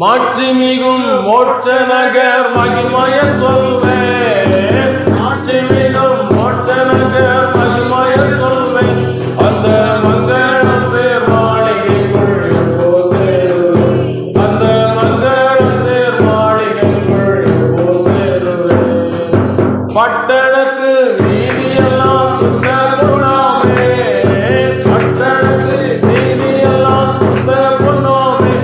மாட்சி மிகும் மோட்ச நகர் மகிமாய சொல்வேன், மாட்சி மிகும் மோட்ச நகர் மகிமாய சொல்வேன், அந்த மங்களம் பேர் மாளிகைக்குள் போதேருவேன், அந்த மங்களம் பேர் மாளிகைக்குள் போதேருவேன், பட்டணத்து வீதியெல்லாம் சுத்தகுணாமே, பட்டணத்து வீதியெல்லாம் சுத்தகுணாமே,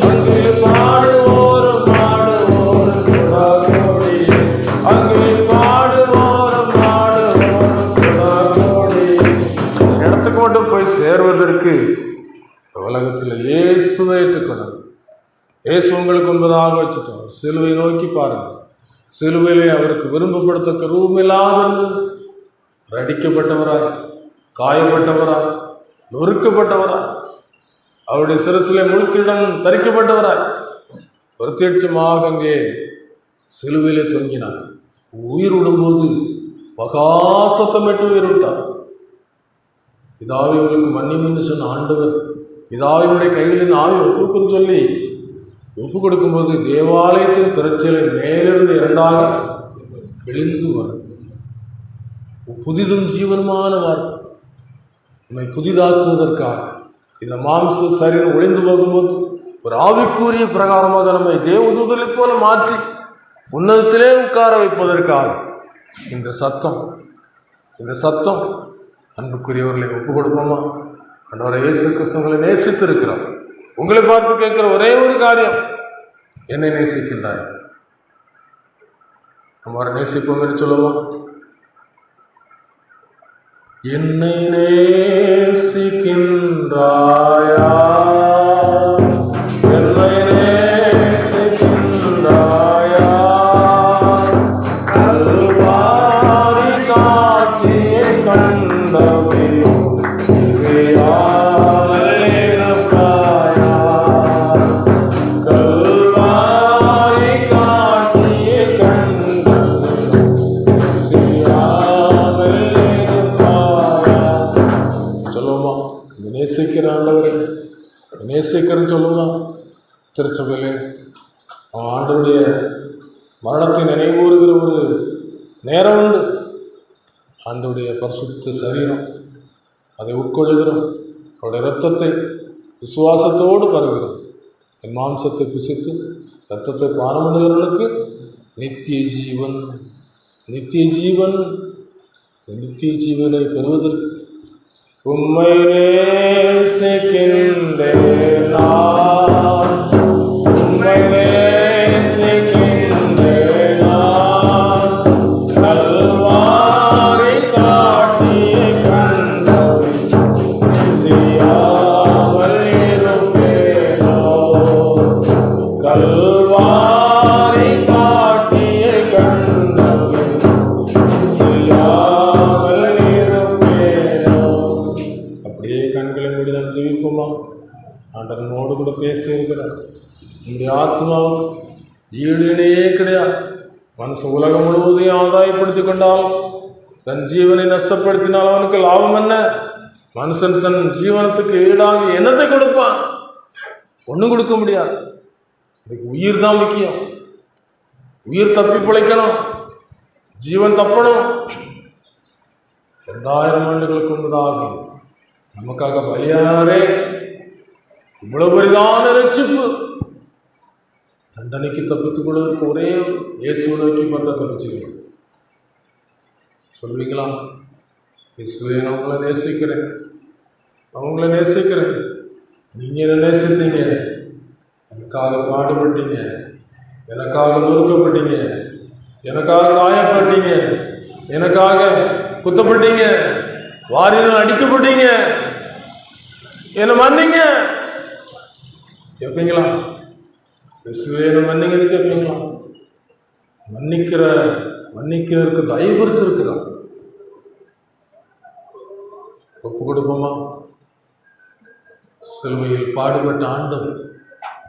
அங்கு பாடுவோரும் பாடுவோரும் சுடாகோடி, அங்கு பாடுவோரும் பாடுவோரும் சுடாகோடி. இடத்துக்கு மட்டும் போய் சேர்வதற்கு உலகத்தில் இயேசுவை ஏற்றுக்கொள்ளணும். இயேசு உங்களுக்கு முன்பதாக வச்சுட்டோம். சிலுவை நோக்கி பாருங்க. சிலுவையிலே அவருக்கு விரும்பப்படுத்த ரூம் இல்லாத இருந்தது. அடிக்கப்பட்டவராய், காயப்பட்டவராய், நொறுக்கப்பட்டவராய், அவருடைய சிரசிலே முழுக்கிடம் தரிக்கப்பட்டவராய் பிரத்யட்சமாக அங்கே சிலுவையிலே தொங்கினார். உயிர் விடும்போது மகாசத்தமிட்டு உயிர் விட்டார். இதாவே உங்களுக்கு மன்னிப்பு சொன்ன ஆண்டவர், இதாவினுடைய கைகளின் ஆவி ஒப்புக்குன்னு சொல்லி ஒப்பு கொடுக்கும்போது தேவாலயத்தின் திரைச்சலை மேலிருந்து 2ஆக விழுந்து வரும். புதிதும் ஜீவனமான வார்த்தை நம்மை புதிதாக்குவதற்காக, இந்த மாம்ச சரீரம் ஒளிந்து போகும்போது ஒரு ஆவிக்குரிய பிரகாரமாக நம்மை தேவதூதலை போல மாற்றி உன்னதத்திலே உட்கார வைப்பதற்காக இந்த சத்தம் அன்புக்குரியவர்களை ஒப்பு கொடுப்போமா? ஆண்டவரை இயேசு கிறிஸ்து உங்களை நேசித்திருக்கிறார். உங்களை பார்த்து கேட்கிற ஒரே ஒரு காரியம், என்னை நேசிக்கின்றாய்? நம்ம அவரை நேசிப்போம் என்று சொல்லுவோம். என்னை நேசிக்கின்றாயா? என்னை நேசிக்கின்றாயா? கல்வாரி காட்சியை கண்டவையோ கல்வாரி காட்சியை நேசிக்கிற ஆண்டவரை நேசிக்கிறேன்னு சொல்லுவோம். திருச்சபையிலே ஆண்டவருடைய மரணத்தை நினைவுறுகிற ஒரு நேரம் உண்டு. ஆண்டவருடைய பரிசுத்த சரீரம் அதை உட்கொள்ளுகிறோம். அவருடைய இரத்தத்தை விசுவாசத்தோடு பருகிறோம். என் மாம்சத்தை புசித்து இரத்தத்தை பானம் பண்ணுகிறவர்களுக்கு நித்திய ஜீவன் நித்திய ஜீவனை பெறுவதற்கு உம்மை நேசிக்கின்றேன் நான், உம்மை நேசிக்கின்றேன் நான். கல்வாரி காட்சியை கண்டவை செய்யாமல் இருப்பேனோ? கல்வாரி காட்சியை கண்டவை செய்யாமல் இருப்பேனோ? அப்படியே கண்களை மூடி நாம் ஜெபிப்போமா? ஆண்டவனோடு கூட பேசியிருக்கிறார். நம்முடைய ஆத்மாவுக்கு ஈடு இணையே கிடையாது. மனுஷன் உலகம் முழுவதையும் ஆதாயப்படுத்தி கொண்டால் தன் ஜீவனை நஷ்டப்படுத்தினால் அவனுக்கு லாபம் என்ன? மனுஷன் தன் ஜீவனத்துக்கு ஈடாக என்னத்தை கொடுப்பான்? ஒன்றும் கொடுக்க முடியாது. இதுக்கு உயிர் தான் முக்கியம். உயிர் தப்பி பிழைக்கணும், ஜீவன் தப்பணும். 2000 ஆண்டுகளுக்கு முன்பதாக நமக்காக பலியாரே இவ்வளவு பெரிதான ரட்சிப்பு. தண்டனைக்கு தப்பித்துக் கொள்வதற்கு ஒரே இயேசுவை நோக்கி பார்த்தா தப்பிச்சுக்கணும். சொல்வீங்களா? இயேசுவே, நான் உங்களை நேசிக்கிறேன், நீங்கள் என்ன நேசித்தீங்க, எனக்காக பாடுபட்டீங்க, எனக்காக நொறுக்கப்பட்டீங்க, எனக்காக காயப்பட்டீங்க, எனக்காக குத்தப்பட்டீங்க, வாரினால் அடிக்கப்பட்டீங்க, என்னை மன்னிங்க கேட்பீங்களா? இயேசுவே, என்னை மன்னிங்கன்னு கேட்பீங்களா? மன்னிக்கிறதுக்கு தயவுறுத்து இருக்கிறார். ஒப்பு கொடுப்போமா? சிலுவையில் பாடுபட்ட ஆண்டவர்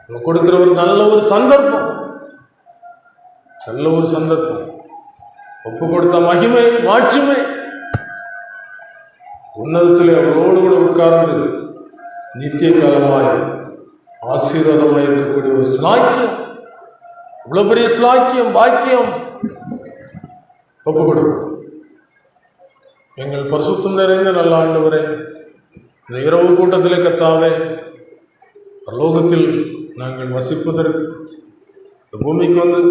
நம்ம கொடுக்கிற ஒரு நல்ல ஒரு சந்தர்ப்பம். ஒப்பு கொடுத்த மகிமை மாட்சிமை உன்னதத்திலே அவரோடு கூட உட்கார்ந்து நித்திய காலமாய் ஆசீர்வாதமாய் இருக்கக்கூடிய ஒரு ஸ்லாக்கியம், இவ்வளவு பெரிய ஸ்லாக்கியம், பாக்கியம். ஒப்பு கொடுப்போம். எங்கள் பரிசுத்தம் நிறைந்த நல்ல ஆண்டவரே, இந்த இரவு கூட்டத்திலே கர்த்தாவே, பரலோகத்தில் நாங்கள் வசிப்பதற்கு இந்த பூமிக்கு வந்து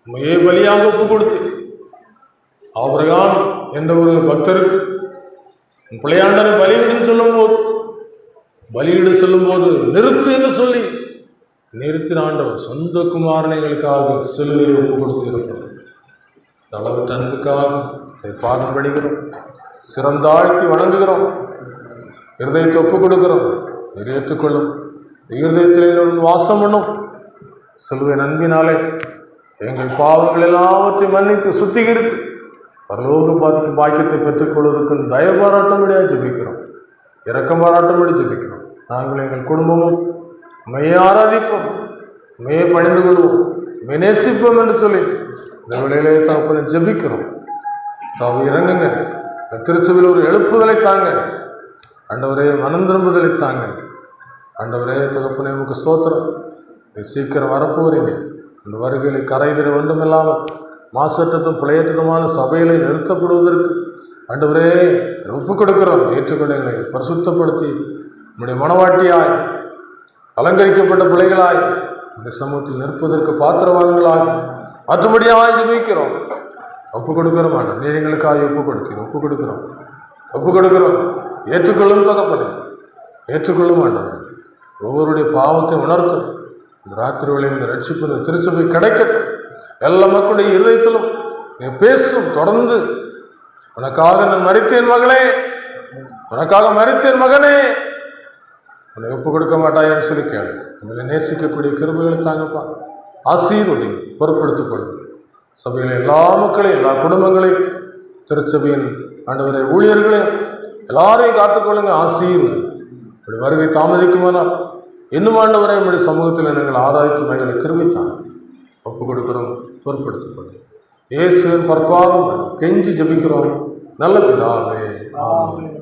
உண்மையே பலியாக ஒப்பு கொடுத்து ஆபிரகாம் என்ற ஒரு பக்தருக்கு பிள்ளையாண்டனை பலியிடுன்னு பலியிடு சொல்லும்போது நிறுத்து என்று சொல்லி நிறுத்தின ஆண்டவர் சொந்த குமாரனை எங்களுக்காக சிலுவையில் ஒப்பு கொடுத்து இருக்கிறோம். அளவற்ற அன்புக்காக பாதம் படிக்கிறோம், சிறந்தாழ்த்தி வணங்குகிறோம், இருதயத்தை ஒப்பு கொடுக்கிறோம். ஏற்றுக்கொள்ளும் இருதயத்தில் வாசம் பண்ணும். சிலுவை அன்பினாலே எங்கள் பாவங்கள் எல்லாவற்றையும் மன்னித்து சுத்திகரித்து பரலோக பாக்கியத்தை பெற்றுக்கொள்வதற்கு தயவு பாராட்டும்படியாக ஜெபிக்கிறோம், இரக்கம் பாராட்டும்படி ஜெபிக்கிறோம். நாங்கள் எங்கள் குடும்பமும் மெய்யை ஆராதிப்போம், மெய்யை பணிந்து கொள்வோம், நேசிப்போம் என்று சொல்லி இந்த வேளையிலே தகப்பனை ஜெபிக்கிறோம். தாவு இறங்குங்க. திருச்சபையில் ஒரு எழுப்புதலை தாங்க ஆண்டவரே, மனம் திரும்புதலை தாங்க ஆண்டவரே. தகப்பனே, உமக்கு ஸ்தோத்திரம். சீக்கிரம் வரப்போறீங்க. இந்த வருகைகளை கரைதிட வேண்டும் இல்லாமல் மாசற்றதும் பிழையற்றதுமான சபைகளை நிறுத்தப்படுவதற்கு ஆண்டவரே ஒப்பு கொடுக்கிறோம். ஏற்றுக்கொண்டு எங்களை பரிசுத்தப்படுத்தி நம்முடைய மனவாட்டியாய் அலங்கரிக்கப்பட்ட பிள்ளைகளாய் இந்த சமூகத்தில் நிற்பதற்கு பாத்திரவான்களாய் மற்றபடியாய் ஜெபிக்கிறோம். ஒப்பு கொடுக்கிறோம் ஆண்டவரே. நீர் எங்களுக்காக ஒப்பு கொடுக்கிறோம். ஏற்றுக்கொள்ளும் தகப்பனே, ஏற்றுக்கொள்ளும் ஆண்டவரே. ஒவ்வொருடைய பாவத்தை உணர்த்தும். இந்த ராத்திரி வேளையில் இந்த ரட்சிப்பு, இந்த திருச்சபை கிடைக்கட்டும். எல்லா மக்களுடைய இருதயத்திலும் நீ பேசும். தொடர்ந்து உனக்காக நான் மரித்தேன் மகளே, உனக்காக மரித்தேன் மகனே, உன்னை ஒப்பு கொடுக்க மாட்டாயன்னு சொல்லி கேளு. நம்மளை நேசிக்கக்கூடிய கிருபைகளை தாங்கப்பா. ஆசீர்வதி பொறுப்படுத்திக் கொள்ளும். சபையில் எல்லா மக்களையும், எல்லா குடும்பங்களையும், திருச்சபையின் ஆண்டவரை ஊழியர்களையும் எல்லாரையும் காத்துக்கொள்ளுங்க. ஆசீர்வதி. இப்படி வருகை தாமதிக்குமானால் இன்னும் ஆண்டவரை நம்முடைய சமூகத்தில் நாங்கள் ஆராய்ச்சி மகளை கிருபித்தான் ஒப்பு கொடுக்கிறோம். பொறுப்படுத்திக் கொள்ளும். இயேசுவின் பற்பாதம் கெஞ்சி ஜெபிக்கிறோம் நல்ல பிதாவே. ஆமென்.